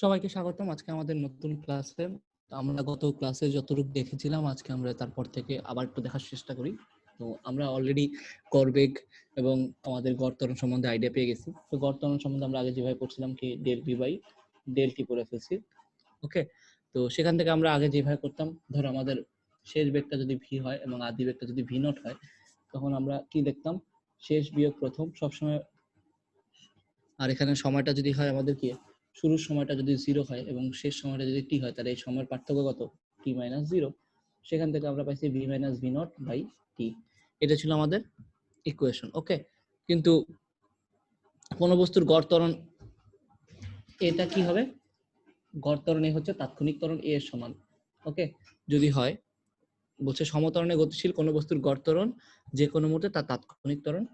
সবাইকে স্বাগতম আজকে আমাদের নতুন ক্লাসে। আমরা গত ক্লাসে যতটুকু দেখেছিলাম আজকে আমরা তারপর থেকে আবার একটু দেখার চেষ্টা করি। তো আমরা অলরেডি গড়বেগ এবং আমাদের গড় ত্বরণ সম্বন্ধে আইডিয়া পেয়ে গেছি। তো গড় ত্বরণ সম্বন্ধে আমরা আগে যেভাবে পড়ছিলাম কি del v by del t পড়ে ফেলছি। ওকে, তো সেখান থেকে আমরা আগে যেভাবে করতাম, ধরো আমাদের শেষ বেগটা যদি ভি হয় এবং আদি বেগটা যদি ভি নট হয়, তখন আমরা কি দেখতাম, শেষ বিয়োগ প্রথম সবসময়। আর এখানে সময়টা যদি হয় আমাদের কি, শুরুর সময়টা যদি 0 হয় এবং শেষ সময়টা যদি টি হয়, তাহলে এই সময়ের পার্থক্য কত, টি মাইনাস 0। সেখান থেকে আমরা পাইছি v minus v not by t. এটা ছিল আমাদের ইকুয়েশন। ওকে, কিন্তু কোন বস্তুর গড় ত্বরণ এটা কি হবে, গড় ত্বরণ এ হচ্ছে তাৎক্ষণিক ত্বরণ এ এর সমান। ওকে, যদি হয় বলছে সমত্বরণে গতিশীল কোন বস্তুর গড় ত্বরণ যে কোনো মুহূর্তে তার তাৎক্ষণিক ত্বরণ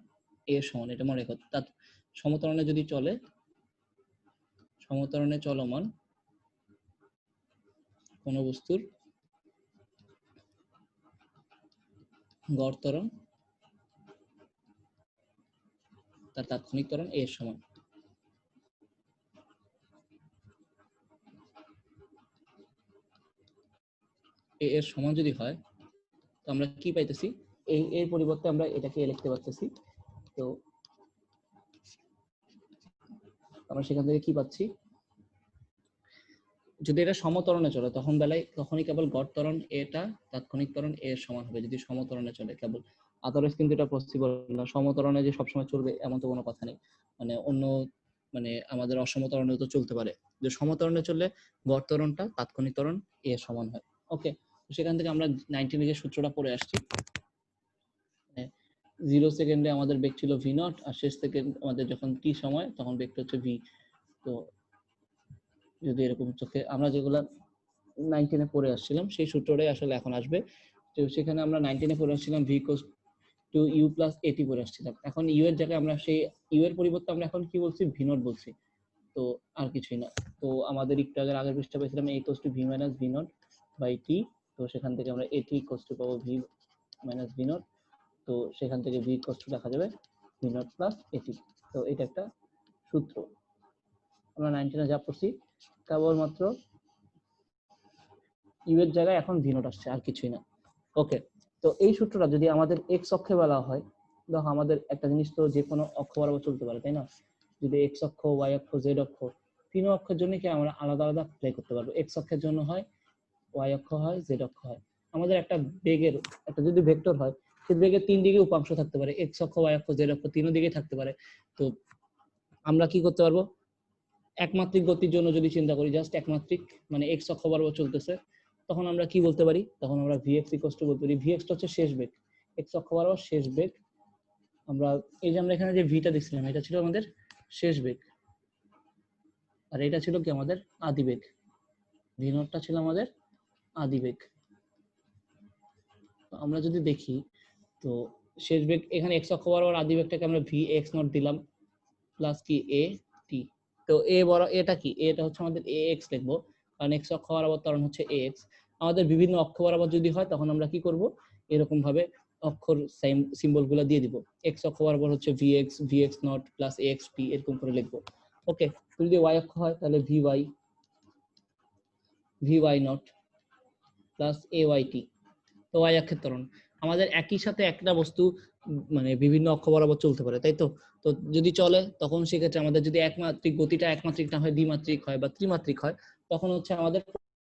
এ এর সমান, এটা মনে রেখো। তার সমত্বরণে যদি চলে, সমত্বরণে চলমান কোন বস্তুর গড় ত্বরণ তার তাৎক্ষণিক ত্বরণ এ এর সমান। এ এর সমান যদি হয়, তো আমরা কি পাইতেছি, এর পরিবর্তে আমরা এটাকে লিখতে পারতেছি। তো আমরা সেখান থেকে কি পাচ্ছি, যদি এটা সমত্বরণে চলে তখনই কেবল গড় ত্বরণ এটা তাৎক্ষণিক ত্বরণ এর সমান হবে, যদি সমত্বরণে চলে কেবল। আদারওয়াইজ কিন্তু এটা পসিবল না। সমত্বরণে যে সবসময় চলবে এমন তো কোনো কথা নেই, অন্য আমাদের অসমত্বরণে তো চলতে পারে। যে সমত্বরণে চললে গড় ত্বরণটা তাৎক্ষণিক ত্বরণ এর সমান হয়। ওকে, সেখান থেকে আমরা 19 যে সূত্রটা পড়ে আসছি, 0 সেকেন্ডে আমাদের বেগ ছিল ভি নট, আর শেষ সেকেন্ড আমাদের যখন টি সময় তখন বেগটা হচ্ছে ভি। তো যদি এরকম চোখে আমরা যেগুলা 19 পড়ে আসছিলাম সেই সূত্রটাই আসলে এখন আসবে। তো সেখানে আমরা 19 পড়ে আসছিলাম v equals to u plus a t পড়ে আসছিলাম। এখন ইউ এর জায়গায় আমরা সেই ইউ এর পরিবর্তে আমরা এখন কি বলছি, ভি নট বলছি। তো আর কিছুই না। তো আমাদের একটু আগের পৃষ্ঠা পেয়েছিলাম a equals to v minus v not by t. তো সেখান থেকে আমরা এটি ইকুয়ালস টু পাবো ভি মাইনাস ভি নট। তো সেখান থেকে ভি ইকুয়ালস টু লেখা যাবে ভি নট প্লাস এটি। তো এটা একটা সূত্র আমরা 19 যা পড়ছি, কেবলমাত্র ইউ এর জায়গায় এখন ভি নট আসছে, আর কিছুই না। ওকে, তো এই সূত্রটা যদি আমাদের এক্স অক্ষে বলা হয়, দেখো আমাদের একটা জিনিস তো যে কোনো অক্ষ বরাবর চলতে পারে, তাই না? যদি এক্স অক্ষ, ওয়াই অক্ষ, জেড অক্ষ, তিন অক্ষের জন্য কি আমরা আলাদা আলাদা প্লে করতে পারবো। এক্স অক্ষের জন্য হয়, ওয়াই অক্ষ হয়, জেড অক্ষ হয়। আমাদের একটা বেগের একটা যদি ভেক্টর হয়, সেই বেগের তিন দিকে উপাংশ থাকতে পারে, এক্স অক্ষ, ওয়াই অক্ষ, জেড অক্ষ, তিন দিকে থাকতে পারে। তো আমরা কি করতে পারবো, একমাত্রিক গতির জন্য যদি চিন্তা করি, জাস্ট একমাত্রিক মানে এক্স অক্ষ বরাবর চলতেছে, তখন আমরা কি বলতে পারি, তখন আমরা ভিএক্স ইকুয়ালস টু বলতে পারি, ভিএক্স হচ্ছে শেষ বেগ, এক্স অক্ষ বরাবর শেষ বেগ। আমরা এই যে আমরা এখানে যে ভিটা দেখছিলাম, এটা ছিল আমাদের শেষ বেগ, আর এটা ছিল কি আমাদের আদি বেগ। ভি নটটা ছিল আমাদের আদি বেগ। তো আমরা যদি দেখি, তো শেষ বেগ এখানে এক্স অক্ষ বরাবর আদি বেগটাকে আমরা ভি এক্স নট দিলাম প্লাস কি এ টি। তো এ বড় এটা কি, এটা হচ্ছে আমাদের এ এক্স লিখবো, কারণ এক্স অক্ষ বরাবর ত্বরণ হচ্ছে এ এক্স। আমাদের বিভিন্ন অক্ষ বরাবর যদি হয় তখন আমরা কি করব, এরকম ভাবে অক্ষর সেম সিম্বল গুলো দিয়ে দিব। এক্স অক্ষ বরাবর হচ্ছে v x not plus a x t, এরকম করে লিখবো। ওকে, যদি ওয়াই অক্ষ হয় তাহলে v y not plus a y t. তো ওয়াই অক্ষের ত্বরণ আমাদের একই সাথে একটা বস্তু বিভিন্ন অক্ষ বরাবর চলতে পারে, তাই তো? তো যদি চলে তখন সেক্ষেত্রে আমাদের যদি একমাত্রিক গতিটা একমাত্রিক না হয়, দ্বিমাত্রিক হয় বা ত্রিমাত্রিক হয়, তখন হচ্ছে আমাদের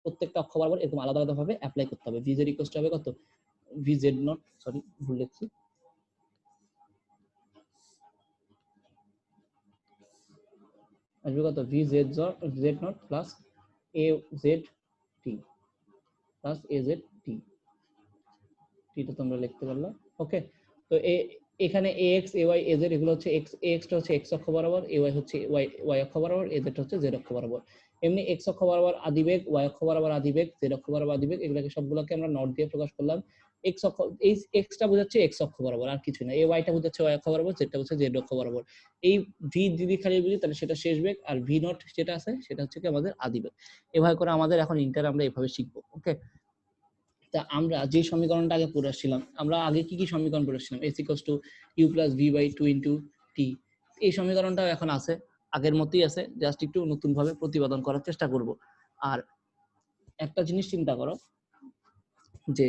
প্রত্যেকটা অক্ষ বরাবর এরকম আলাদা আলাদা ভাবে অ্যাপ্লাই করতে হবে। ভি জেড ইকুয়ালস টু হবে কত, ভি জেড নট, সরি ভুল লিখছি, আসবে কত, v z naught plus a z t plus a z t. টিটা তোমরা লিখতে পারলা। ওকে, তো এখানে ax ay az এগুলো হচ্ছে ax টা হচ্ছে x অক্ষ বরাবর, ay হচ্ছে y অক্ষ বরাবর, az টা হচ্ছে z অক্ষ বরাবর। এমনি x অক্ষ বরাবর আদিবেগ, y অক্ষ বরাবর আদিবেগ, z অক্ষ বরাবর আদিবেগ, এগুলোকে সবগুলোকে আমরা নট দিয়ে প্রকাশ করলাম। x অক্ষ, এই x টা বোঝাচ্ছে x অক্ষ বরাবর, আর কিছু না। এই y টা বোঝাচ্ছে y অক্ষ বরাবর, z টা বোঝাচ্ছে z অক্ষ বরাবর। এই v যদি খালি বুঝি তাহলে সেটা শেষ বেগ, আর v নট যেটা আছে সেটা হচ্ছে কি আমাদের আদিবেগ। এভাবে করে আমাদের এখন ইন্টার আমরা এভাবে শিখবো। ওকে, তা আমরা যে সমীকরণটা আগে পড়ে আসছিলাম, আমরা আগে কি কি সমীকরণ পড়ে আসছিলাম, s equals to u plus v by two into t, এই সমীকরণটাও এখন আছে। আগের মতোই আছে, জাস্ট একটু নতুন ভাবে প্রতিপাদন করার চেষ্টা করব। আর একটা জিনিস চিন্তা করো যে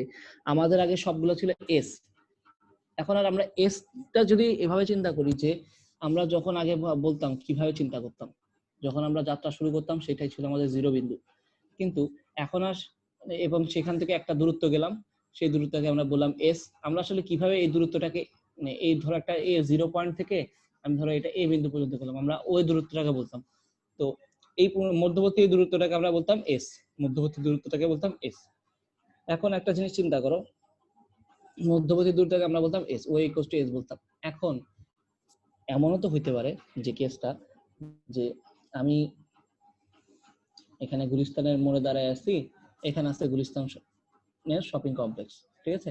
আমাদের আগে সবগুলো ছিল এস, এখন আর আমরা এসটা যদি এভাবে চিন্তা করি যে আমরা যখন আগে বলতাম কিভাবে চিন্তা করতাম, যখন আমরা যাত্রা শুরু করতাম সেটাই ছিল আমাদের জিরো বিন্দু, কিন্তু এখন আর এবং সেখান থেকে একটা দূরত্ব গেলাম, সেই দূরত্বকে আমরা বললাম এস। আমরা আসলে কিভাবে এই দূরত্বটাকে মানে এই ধরো একটা এ 0 পয়েন্ট থেকে আমি ধরো এটা এ বিন্দু পর্যন্ত গেলাম, আমরা ওই দূরত্বটাকে বলতাম। তো এই মধ্যবর্তী দূরত্বটাকে আমরা বলতাম এস, মধ্যবর্তী দূরত্বটাকে বলতাম এস। এখন একটা জিনিস চিন্তা করো, মধ্যবর্তী দূরত্বকে আমরা বলতাম s, y equals to s বলতাম। এখন এমনও তো হইতে পারে যে কেসটা যে আমি এখানে গুলিস্তানের মোড়ে দাঁড়ায় আছি, এখানে আছে গুলিস্তান শপিং কমপ্লেক্স, ঠিক আছে,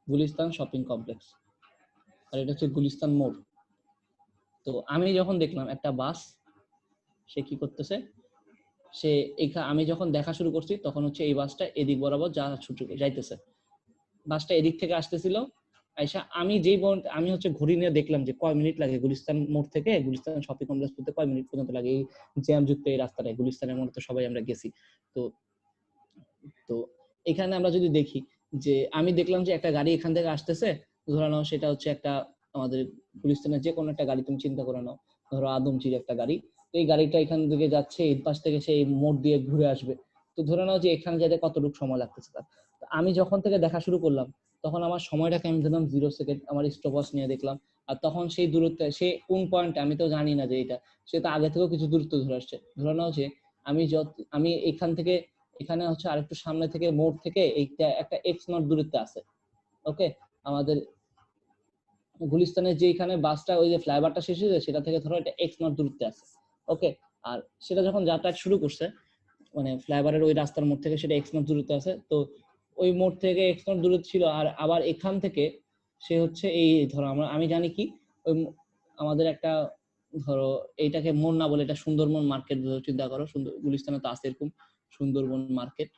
গুলিস্তান শপিং কমপ্লেক্স, আর এটা হচ্ছে গুলিস্তান মোড়। তো আমি যখন দেখলাম একটা বাস, সে কি করতেছে, সে আমি যখন দেখা শুরু করছি তখন হচ্ছে এই বাসটা এদিক বরাবর যাইতেছে, বাসটা এদিক থেকে আসতেছিল আইসা, আমি হচ্ছে ঘড়ি নিয়ে দেখলাম যে কয় মিনিট লাগে গুলিস্তান মোড় থেকে গুলিস্তান শপিং কমপ্লেক্স পর্যন্ত, কয় মিনিট পর্যন্ত লাগে এই জ্যাম যুক্ত এই রাস্তাটায়, গুলিস্তানের মোড়ে তো সবাই আমরা গেছি। তো তো এখানে আমরা যদি দেখি যে আমি দেখলাম যে একটা গাড়ি এখান থেকে আসতেছে, ধরে নাও সেটা হচ্ছে একটা আমাদের গুলিস্তানের যে কোনো একটা গাড়ি তুমি চিন্তা করে নাও, ধরো আদমজির একটা গাড়ি, তো এই গাড়িটা এখান থেকে যাচ্ছে, এই পাশ থেকে সেই মোড় দিয়ে ঘুরে আসবে। তো ধরে নাও যে এখানে যেতে কতটুকু সময় লাগতেছে তার। আমি যখন থেকে দেখা শুরু করলাম তখন আমার সময়টাকে আমি ধরলাম 0 সেকেন্ড, আমার স্টপওয়াচ নিয়ে দেখলাম। আর তখন সেই দূরত্বে সে কোন পয়েন্টে আমি তো জানি না যে এটা, সে তো আগে থেকেও কিছু দূরত্ব ধরে আসছে। ধরে নাও যে আমি এখান থেকে এখানে হচ্ছে আরেকটু সামনে থেকে মোড় থেকে এইটা একটা এক্স নট দূরত্বে আছে। ওকে, আমাদের গুলিস্তানের যে এখানে বাসটা ওই যে ফ্লাইওভারটা শেষ হয়েছে সেটা থেকে ধরো এটা এক্স নট দূরত্বে আছে। ওকে, আর সেটা যখন যাতায়াত শুরু করছে মানে ফ্লাইওভারের ওই রাস্তার মোড় থেকে সেটা এক্স নট দূরত্বে আছে, তো ওই মোড় থেকে এক্স নট দূরত্ব ছিল। আর আবার এখান থেকে সে হচ্ছে এই ধরো আমি জানি কি ওই আমাদের একটা ধরো এইটাকে মোড় না বলে এটা সুন্দরবন মার্কেট চিন্তা করো, গুলিস্তানে তো আছে এরকম সুন্দরবন মার্কেট।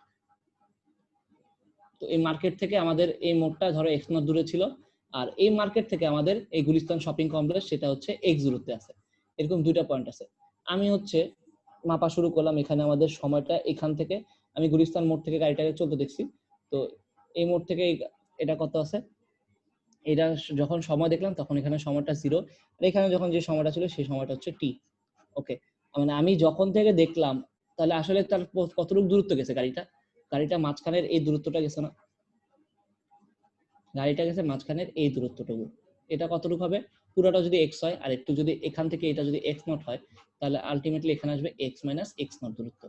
তো এই মার্কেট থেকে আমাদের এই মোড়টা ধরো এক্স নট দূরে ছিল, আর এই মার্কেট থেকে আমাদের এই গুলিস্তান শপিং কমপ্লেক্স সেটা হচ্ছে এক্স দূরত্বে আছে। এরকম দুইটা পয়েন্ট আছে। আমি হচ্ছে মাপা শুরু করলাম, এখানে আমাদের সময়টা এখান থেকে আমি গুলিস্তান মোড় থেকে গাড়িটাকে চলতে দেখছি, তো এই মোড় থেকে এটা কত আছে, এটা যখন সময় দেখলাম তখন এখানে সময়টা 0, আর এখানে যখন যে সময়টা ছিল সেই সময়টা হচ্ছে টি। ওকে, মানে আমি যখন থেকে দেখলাম তাহলে আসলে তার কতটুকু দূরত্ব গেছে গাড়িটা মাঝখানের এই দূরত্বটা গেছে না, গাড়িটা গেছে মাঝখানের এই দূরত্বটুকু। এটা কতটুকু হবে, পুরোটা যদি এক্স হয় আর একটু যদি এখান থেকে এটা যদি এক্স নট হয় তাহলে আলটিমেটলি এখানে আসবে এক্স মাইনাস এক্স নট দূরত্ব।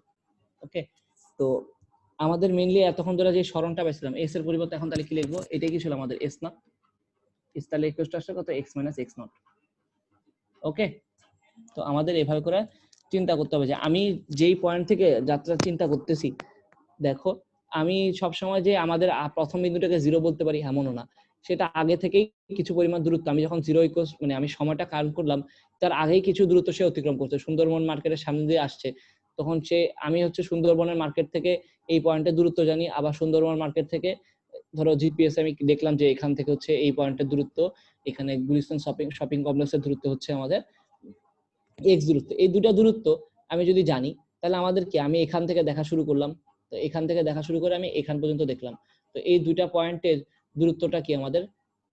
ওকে, তো আমাদের মেইনলি এতক্ষণ ধরে যে সরণটা পেয়েছিলাম এস এর পরিবর্তে এখন তাহলে কি লিখবো, এটাই কি ছিল আমাদের এস না, এস তাহলে ইকুয়াল টু আসলে কত x minus x naught. Okay, তো আমাদের এভাবে করে চিন্তা করতে হবে যে আমি যেই পয়েন্ট থেকে যাত্রা চিন্তা করতেছি, দেখো আমি সবসময় যে আমাদের প্রথম বিন্দুটাকে 0 বলতে পারি এমনও না, সেটা আগে থেকেই কিছু পরিমাণ দূরত্ব, আমি যখন 0 ইকুয়ালস মানে আমি সময়টা কাউন্ট করলাম তার আগেই কিছু দূরত্ব সে অতিক্রম করছে, সুন্দরবন মার্কেটের সামনে দিয়ে আসছে, তখন আমি হচ্ছে সুন্দরবনের মার্কেট থেকে এই পয়েন্টের দূরত্ব জানি, আবার সুন্দরবন মার্কেট থেকে ধরো জিপিএস আমি দেখলাম যে এখান থেকে হচ্ছে এই পয়েন্টের দূরত্ব, এখানে গুলিস্তান শপিং কমপ্লেক্সের দূরত্ব হচ্ছে আমাদের এক্স দূরত্ব। এই দুটো দূরত্ব আমি যদি জানি তাহলে আমাদের কি, আমি এখান থেকে দেখা শুরু করলাম, তো এখান থেকে দেখা শুরু করে আমি এখান পর্যন্ত দেখলাম, তো এই দুইটা পয়েন্টের দূরত্বটা কি আমাদের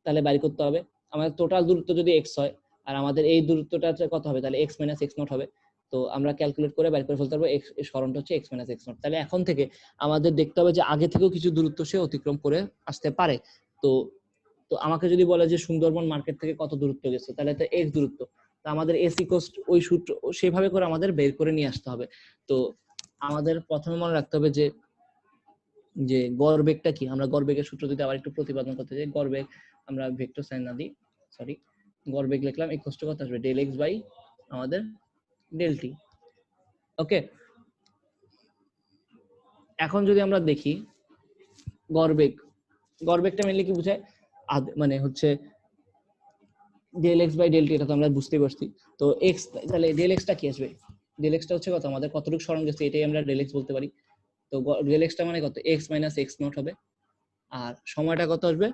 তাহলে বাইর করতে হবে। আমাদের টোটাল দূরত্ব যদি এক্স হয় আর আমাদের এই দূরত্বটা কত হবে, তাহলে এক্স মাইনাস এক্স নট হবে। তো আমরা ক্যালকুলেট করে বাইর করে ফেলতে পারবো এক্স সরণটা হচ্ছে এক্স মাইনাস এক্স নট। তাহলে এখন থেকে আমাদের দেখতে হবে যে আগে থেকেও কিছু দূরত্ব সে অতিক্রম করে আসতে পারে। তো তো আমাকে যদি বলে যে সুন্দরবন মার্কেট থেকে কত দূরত্ব গেছে তাহলে তো এক্স দূরত্ব, তো আমাদের এস ইকুয়ালস ওই সূত্র সেভাবে করে আমাদের বের করে নিয়ে আসতে হবে। তো আমাদের প্রথমে মনে রাখতে হবে যে যে গড় বেগটা কি, আমরা গড় বেগের সূত্র যদি আবার একটু প্রতিপাদন করতে যাই, গড় বেগ আমরা ভেক্টর সাইন না দিই, সরি, গড় বেগ লিখলাম ইকুয়ালস টু কত আসবে ডেল এক্স বাই আমাদের ডেল টি। ওকে, এখন যদি আমরা দেখি গড় বেগটা মেইনলি কি বোঝায়, মানে হচ্ছে del x by del t, এটা তো আমরা বুঝতেই পারছি। তো এক্স, তাহলে ডেল এক্সটা কি আসবে, ডেল এক্সটা হচ্ছে কত আমাদের কতটুকু সরণ গেছে এটাই আমরা ডেল এক্স বলতে পারি। তো ডেল এক্সটা মানে কত এক্স মাইনাস এক্স নট হবে, আর সময়টা কত আসবে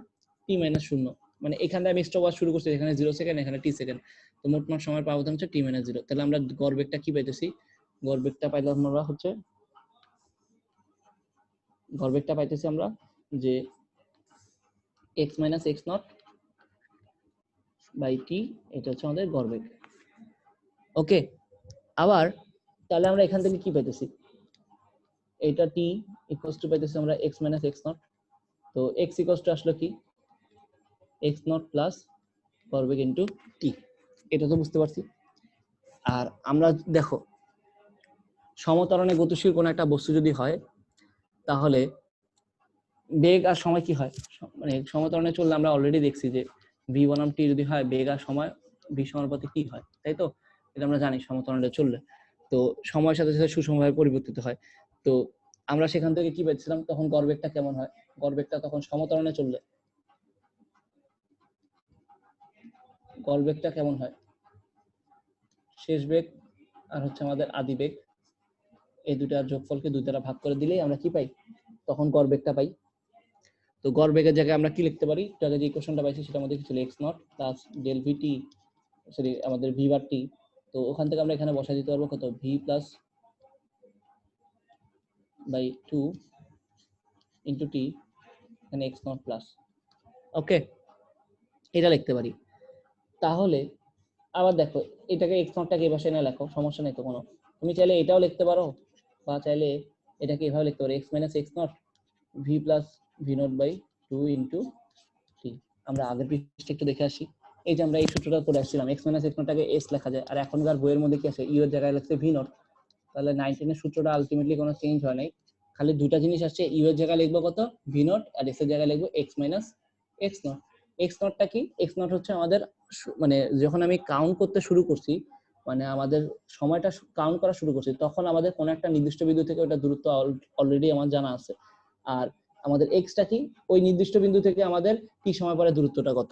টি মাইনাস 0। মানে এখানে আমি স্টপওয়াচ শুরু করছি, এখানে 0 সেকেন্ড, এখানে t সেকেন্ড, তো মোটমাট সময়ের ব্যবধান হচ্ছে t - 0। তাহলে আমরা গড় বেগটা কি পাইতেছি? গড় বেগটা পাইলাম আমরা হচ্ছে গড় বেগটা পাইতেছি আমরা যে x - x nought by t, এটা হচ্ছে আমাদের গড় বেগ। ওকে, আবার তাহলে আমরা এখান থেকে কি পাইতেছি? এটা t ইকুয়ালস টু পাইতেছি আমরা x - x নট। তো x ইকুয়ালস টু আসলো কি x নট প্লাস গড় বেগ ইনটু t, এটা তো বুঝতে পারছি। আর আমরা দেখো সমত্বরণে গতিশীল কোন একটা বস্তু যদি হয় তাহলে বেগ আর সময় কি হয়? মানে সমত্বরণে চললে আমরা অলরেডি দেখছি যে v বনাম t যদি হয়, বেগ আর সময় v সমানুপাতে কি হয়, তাই তো? এটা আমরা জানি সমত্বরণে চললে তো সময়ের সাথে সাথে সুষমভাবে পরিবর্তিত হয়। তো আমরা সেখান থেকে কি পেয়েছিলাম, তখন গড় বেগটা কেমন হয়? গড় বেগটা তখন সমত্বরণে চললে গড় বেগটা কেমন হয়? শেষ বেগ আর হচ্ছে আমাদের আদি বেগ, এই দুটার যোগফলকে 2 দ্বারা ভাগ করে দিলেই আমরা কি পাই? তখন গড় বেগটা পাই। তো গড় বেগের জায়গায় আমরা কি লিখতে পারি? তাহলে যে ইকুয়েশনটা পাইছি সেটা আমাদের কি ছিল? x nought plus del v t, sorry আমাদের ভি বার টি। তো ওখান থেকে আমরা এখানে বসাই দিতে পারবো কত? V plus by 2 into t, এখানে x নট প্লাস। ওকে, এটা লিখতে পারি। তাহলে আবার দেখো, এটাকে x নটটাকে এই পাশে না লেখো, সমস্যা নেই তো কোনো। তুমি চাইলে এটাও লিখতে পারো, বা চাইলে এটাকে এভাবে লিখতে পারো, x - x nought v plus v not by 2 into t. আমরা আগের পৃষ্ঠে একটু দেখে আসি। এই যে আমরা এই সূত্রটা করে আসছিলাম, x - x নটটাকে s লেখা যায়, আর এখনকার বইয়ের মধ্যে কি আছে? ইউ এর জায়গায় লিখছে ভি নট। তাহলে 19 এর সূত্রটা আলটিমেটলি কোনো চেঞ্জ হয় নাই, খালি দুটা জিনিস আসছে, ইউ এর জায়গায় লিখবো কত? ভি নট, আর এস এর জায়গায় লিখবো x - x নট। x নটটা কি? x নট হচ্ছে আমাদের মানে যখন আমি কাউন্ট করতে শুরু করছি, মানে আমাদের সময়টা কাউন্ট করা শুরু করছি, তখন আমাদের কোনো একটা নির্দিষ্ট বিন্দু থেকে ওটা দূরত্ব অলরেডি আমার জানা আছে। আর আমাদের এক্সটা কি? ওই নির্দিষ্ট বিন্দু থেকে আমাদের কি সময় পরে দূরত্বটা কত।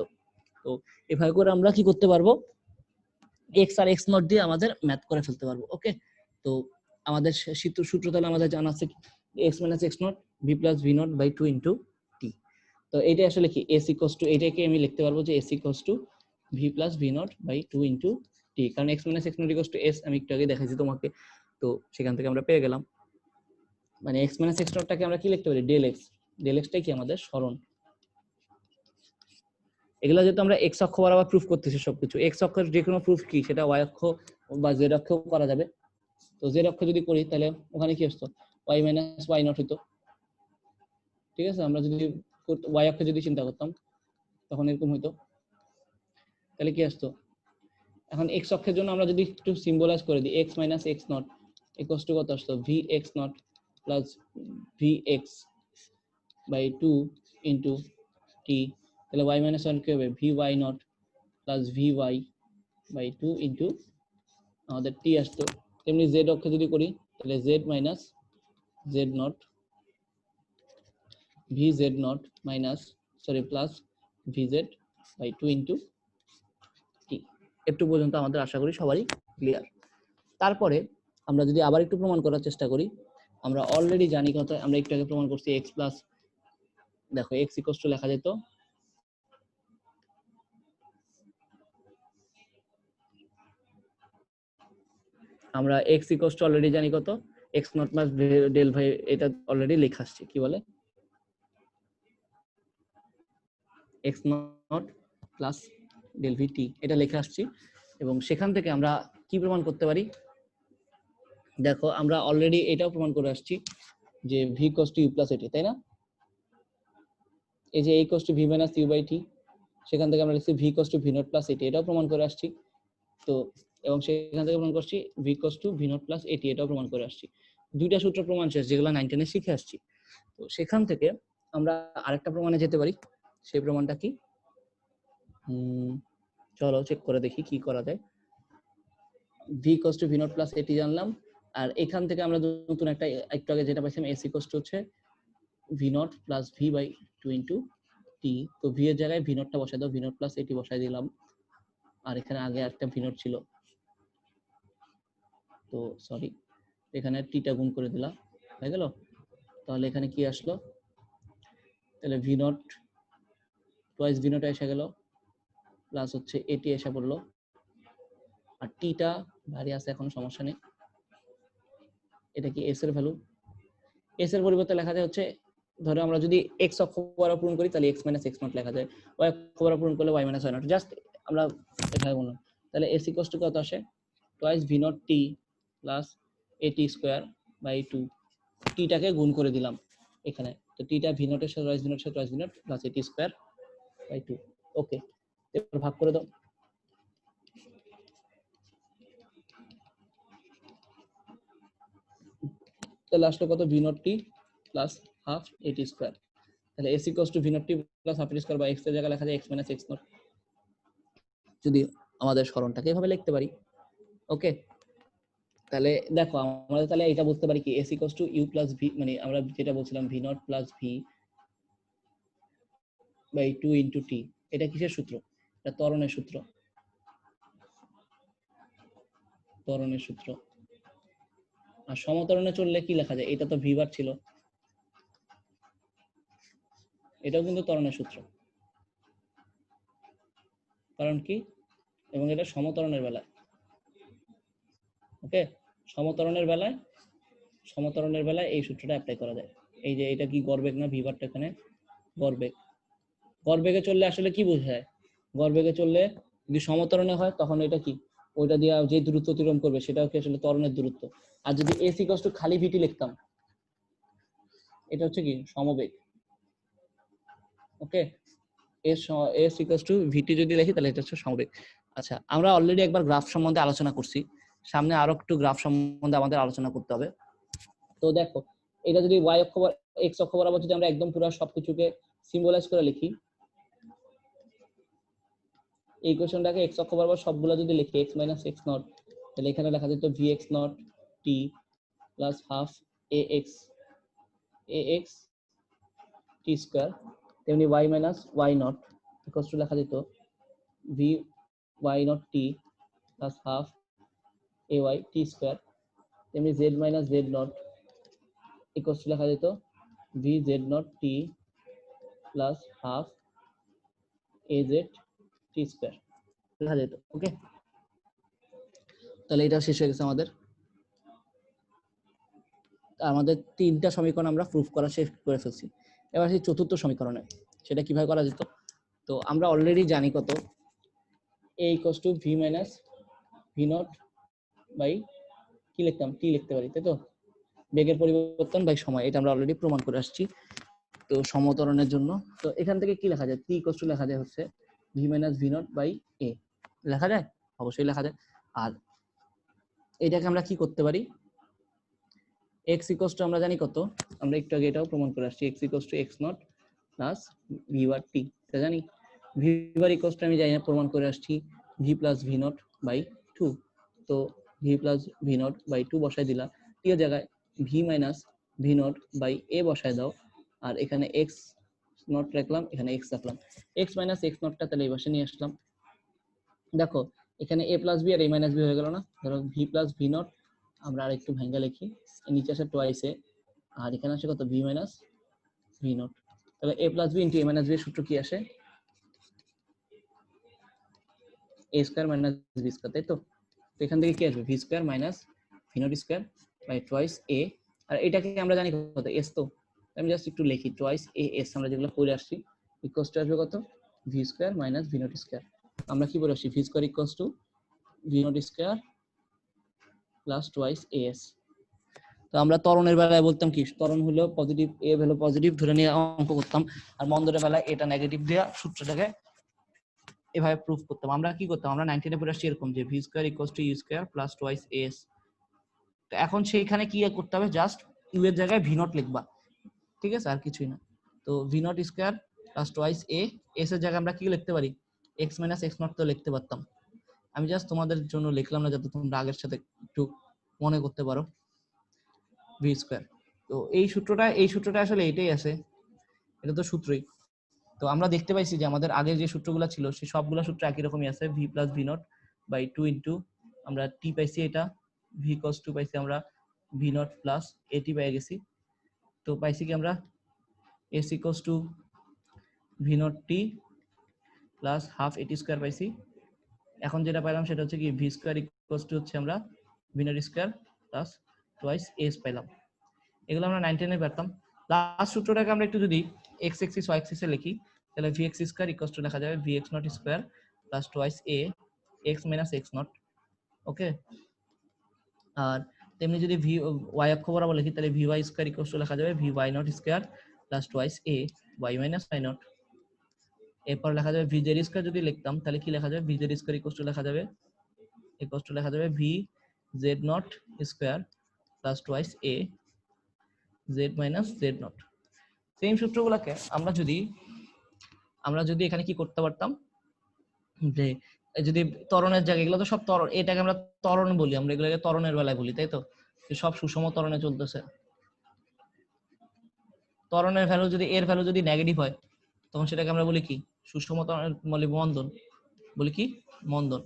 তো এভাবে করে আমরা কি করতে পারবো? এক্স আর এক্স নট দিয়ে আমাদের ম্যাথ করে ফেলতে পারবো। ওকে, তো আমাদের সূত্র তাহলে আমাদের জানা আছে x - x nought v plus v nought by 2 into t। তো এটা আসলে কি? s ইকুয়ালস টু, এটাকে আমি লিখতে পারবো যে s equals to v plus v nought by 2 into t, কারণ x - x nought equals to s আমি একটু আগে দেখাইছি তোমাকে, তো সেখান থেকে আমরা পেয়ে গেলাম। মানে x - x নটটাকে আমরা কি লিখতে পারি? Del x। ডেল x টাই কি? আমাদের সরণ। এগুলা যেহেতু আমরা এক্স অক্ষ বরাবর প্রুফ করতেছি সবকিছু, এক্স অক্ষের যে কোনো প্রুফ কি সেটা ওয়াই অক্ষ বা জেড অক্ষেও করা যাবে। তো জেড অক্ষ যদি করি তাহলে ওখানে কি আসতো? ওয়াই মাইনাস ওয়াই নট হইতো। ঠিক আছে, আমরা যদি ওয়াই অক্ষে যদি চিন্তা করতাম তখন এরকম হইতো। তাহলে কি আসতো? এখন এক্স অক্ষের জন্য আমরা যদি একটু সিম্বলাইজ করে দিই, x minus x nought equals to কত আসতো? V x not plus v x by 2 into t. তাহলে ওয়াই মাইনাস ওয়ান কি হবে? V y not plus v y by 2 into আমাদের টি আসতো। তেমনি জেড অক্ষে যদি করি তাহলে z minus z nought v z nought minus sorry plus v z by 2 into t. একটু পর্যন্ত আমাদের আশা করি সবারই ক্লিয়ার। তারপরে আমরা যদি আবার একটু প্রমাণ করার চেষ্টা করি, আমরা অলরেডি জানি কথা, আমরা একটু আগে প্রমাণ করছি এক্স প্লাস, দেখো এক্স ইকুয়ালস টু লেখা যেত আমরা এক্স ইকুয়ালস টু অলরেডি জানি কত? এক্স নট প্লাস ডেল ভাই, এটা অলরেডি লেখা আসছে, কি বলে? X not plus del v t, এটা লেখা আসছি। এবং সেখান থেকে আমরা কি প্রমাণ করতে পারি? দেখো আমরা অলরেডি এটাও প্রমাণ করে আসছি যে v equals to u plus a t, তাই না? এই যে a equals to v minus u by t, সেখান থেকে আমরা লিখছি v equals to v not plus a t, এটাও প্রমাণ করে আসছি। তো এবং সেখান থেকে প্রমাণ করছি V equals to v not plus a t, এটাও প্রমাণ করে আসছি। দুইটা সূত্র প্রমাণ শেষ, যেগুলো 9 10 শিখে আসছি। তো সেখান থেকে আমরা আরেকটা প্রমাণে যেতে পারি। সেই প্রমাণটা কি? চলো চেক করে দেখি কি করা যায়। V equals to v not plus এটি জানলাম, আর এখান থেকে আমরা নতুন একটা একটু আগে যেটা পাইছিলাম এস ইকুয়ালস টু হচ্ছে v not plus v by 2 into t. তো ভি এর জায়গায় ভি নটটা বসাই দাও, ভি নট প্লাস এটি বসাই দিলাম, আর এখানে আগে একটা ভি নট ছিল, তো সরি এখানে টিটা গুণ করে দিলাম, হয়ে গেল। তাহলে এখানে কি আসলো? তাহলে V naught twice v not এসে গেল, প্লাস হচ্ছে এটি এসে পড়লো, আর টিটা ভারী আছে এখন সমস্যা নেই। এটা কি এস এর ভ্যালু, এস এর পরিবর্তে লেখা যায় হচ্ছে, ধরো আমরা যদি এক্স অক্ষ বরাবর পূরণ করি তাহলে এক্স মাইনাস এক্স নট লেখা যায়, ওয়াই অক্ষ বরাবর পূরণ করলে y minus y nought, just আমরা এখানে বললাম। তাহলে এস ইকুয়ালস টু কত আসে, twice v not t plus a t square by 2, টিটাকে গুণ করে দিলাম এখানে, তো টিটা ভি নটের সাথে টোয়াইস ভি নটের সাথে twice v not plus a t square by 2। ওকে, এবার ভাগ করে দাও। তাহলে আসলে কত, V naught t plus half a t square, তাহলে s equals to v not t plus half a t square by x এর জায়গায় লেখা যায় এক্স মাইনাস এক্স নট, যদি আমাদের সরণটাকে এভাবে লিখতে পারি। ওকে, তাহলে দেখো আমাদের তাহলে এটা বুঝতে পারি কি s equals to u plus v, মানে আমরা যেটা বলছিলাম v not plus v by 2 into t, এটা কিসের সূত্র, এটা ত্বরণের সূত্র, ত্বরণের সূত্র। আর সমত্বরণে চললে কি লেখা যায়, এটা তো ভি বার ছিল, এটাও কিন্তু ত্বরণের সূত্র, কারণ কি, এবং এটা সমত্বরণের বেলায়। ওকে, সমত্বরণের বেলায়, সমত্বরণের বেলায় এই সূত্রটা অ্যাপ্লাই করা যায়। এই যে এটা কি গড়বেগ না, ভি বারটা এখানে গড়বেগ, গড়বেগে চললে আসলে কি বোঝায়, গড়বেগে চললে যদি সমত্বরণে হয় তখন এটা কি, ওইটা দিয়ে যে দূরত্ব অতিক্রম করবে সেটাও কি আসলে ত্বরণের দূরত্ব। আর যদি এস ইকুয়ালস টু খালি ভিটি লিখতাম, এটা হচ্ছে কি সমবেগ। ওকে, এস ইকুয়ালস টু ভিটি যদি লিখি তাহলে এটা হচ্ছে সমবেগ। আচ্ছা, আমরা অলরেডি একবার গ্রাফ সম্বন্ধে আলোচনা করছি, সামনে আরো একটু গ্রাফ সম্বন্ধে আমাদের আলোচনা করতে হবে। তো দেখো, এটা যদি ওয়াই অক্ষ এক্স অক্ষ বরাবর যদি আমরা একদম পুরো সবকিছুকে সিম্বলাইজ করে লিখি, এই ইকুয়েশনটাকে এক্স অক্ষ বরাবর সবগুলো যদি লিখি এক্স মাইনাস এক্স নট, তাহলে এখানে লেখা যেত v x naught t plus half a x t square, তেমনি y minus y naught equals to লেখা যেত v y naught t plus half a y t square, তেমনি z minus z naught equals to লেখা যেত v z naught t plus half a z t square লেখা যেত। ওকে, তাহলে এটা শেষ হয়ে গেছে আমাদের, আমাদের তিনটা সমীকরণ আমরা প্রুফ করা শেষ করে ফেলছি। এবার সেই চতুর্থ সমীকরণে সেটা কিভাবে করা যেত, তো আমরা অলরেডি জানি কত, a equals to v minus v not by কি লিখতাম, টি লিখতে পারি, তাই তো, বেগের পরিবর্তন বাই সময়, এটা আমরা অলরেডি প্রমাণ করে আসছি। তো সমতরণের জন্য তো এখান থেকে কি লেখা যায়, টি ইকুয়ালস টু লেখা যায় হচ্ছে v minus v not by a, লেখা যায়, অবশ্যই লেখা যায়। আর এটাকে আমরা কি করতে পারি, এক্স ইকুয়ালস টু আমরা জানি কত, আমরা একটু আগে এটাও প্রমাণ করে আসছি, x equals to x not plus v bar t, এটা জানি। ভি বার ইকুয়ালস টু আমি জানি প্রমাণ করে আসছি v plus v not by 2, তো v plus v not by 2 বসাই দিলা, টি এর জায়গায় v minus v not by a বসায় দাও, আর এখানে এক্স নট রাখলাম, এখানে এক্স রাখলাম, এক্স মাইনাস এক্স নটটা তাহলে এই পাশে নিয়ে আসলাম। দেখো এখানে এ প্লাস বি আর এ মাইনাস বি হয়ে গেল না, ধরো ভি প্লাস ভি নট আমরা আর একটু ভাঙ্গা লিখি, নিচে আসে টোয়াইস এ, আর এখানে আসে কত ভি মাইনাস ভি নট, তাহলে a plus b into a minus b এর সূত্র কি আসে, a square minus b square, তাই তো। তো এখান থেকে কি আসবে, v square minus v not square by twice a, আর এটাকে আমরা জানি কত এস, তো আমি জাস্ট একটু লিখি টোয়াইস এ এস, আমরা যেগুলো পড়ে আসছি, ইকুয়ালস টু আসবে কত V square minus v not square, আমরা কি পড়ে আসছি V square equals to v not square plus twice A S. তো আমরা ত্বরণের বেলায় বলতাম কি, ত্বরণ হলো পজিটিভ, এ হলো পজিটিভ ধরে নিয়ে অঙ্ক করতাম, আর মন্দরের বেলায় এটা নেগেটিভ দেওয়া সূত্রটাকে এভাবে প্রুফ করতাম। আমরা কি করতাম, আমরা 19 এ পড়ে আসছি এরকম যে v square equals to u square plus twice s, তো এখন সেইখানে কি করতে হবে, জাস্ট ইউ এর জায়গায় ভি নট লিখবা, ঠিক আছে, আর কিছুই না। তো V naught square plus twice এ, এস এর জায়গায় আমরা কি লিখতে পারি, এক্স মাইনাস এক্স নট তো লিখতে পারতাম, আমি জাস্ট তোমাদের জন্য লিখলাম না যাতে তোমরা আগের সাথে একটু মনে করতে পারো, ভি স্কয়ার। তো এই সূত্রটা আসলে এটাই আছে, এটা তো সূত্রই। তো আমরা দেখতে পাইছি যে আমাদের আগের যে সূত্রগুলো ছিল সেই সবগুলো সূত্র একই রকমই আছে, v plus v not by 2 into আমরা টি পাইছি, এটা ভি কস 2 পাইছি, আমরা ভি নট প্লাস এটি পেয়ে গেছি, তো পাইছি কি আমরা S equals to v not t plus half a t square পাইছি। এখন যেটা পাইলাম সেটা হচ্ছে কি ভি স্কোয়ার ইকুয়ালস টু হচ্ছে আমরা V naught square plus twice S পাইলাম। এগুলো আমরা 9 10 এ পেতাম। লাস্ট সূত্রটাকে আমরা একটু যদি এক্স এক্সিস ওয়াই এক্সিস এ লিখি তাহলে v x square equals to লেখা যাবে v x naught square plus twice a x minus x naught. Okay, আর তেমনি যদি ভি ওয়াই অক্ষ বরাবর লিখি তাহলে v y square equals to লেখা যাবে v y naught square plus twice a y minus y naught. এরপর লেখা যাবে ভি জেড স্কোয়ার যদি লিখতাম তাহলে কি লেখা যাবে v z square equals to লেখা যাবে v z naught square plus twice a z minus z naught. Same সূত্রগুলোকে আমরা যদি এখানে কি করতে পারতাম যে যদি ত্বরণের জায়গা, এগুলো তো সব ত্বরণ, এটাকে আমরা ত্বরণ বলি, আমরা এগুলোকে ত্বরণের বেলায় বলি, তাই তো? সব সুষম ত্বরণে চলতেছে। ত্বরণের ভ্যালু যদি এর ভ্যালু যদি নেগেটিভ হয় তখন সেটাকে আমরা বলি কি সুষম ত্বরণ বলি মন্দন, বলি কি মন্দন।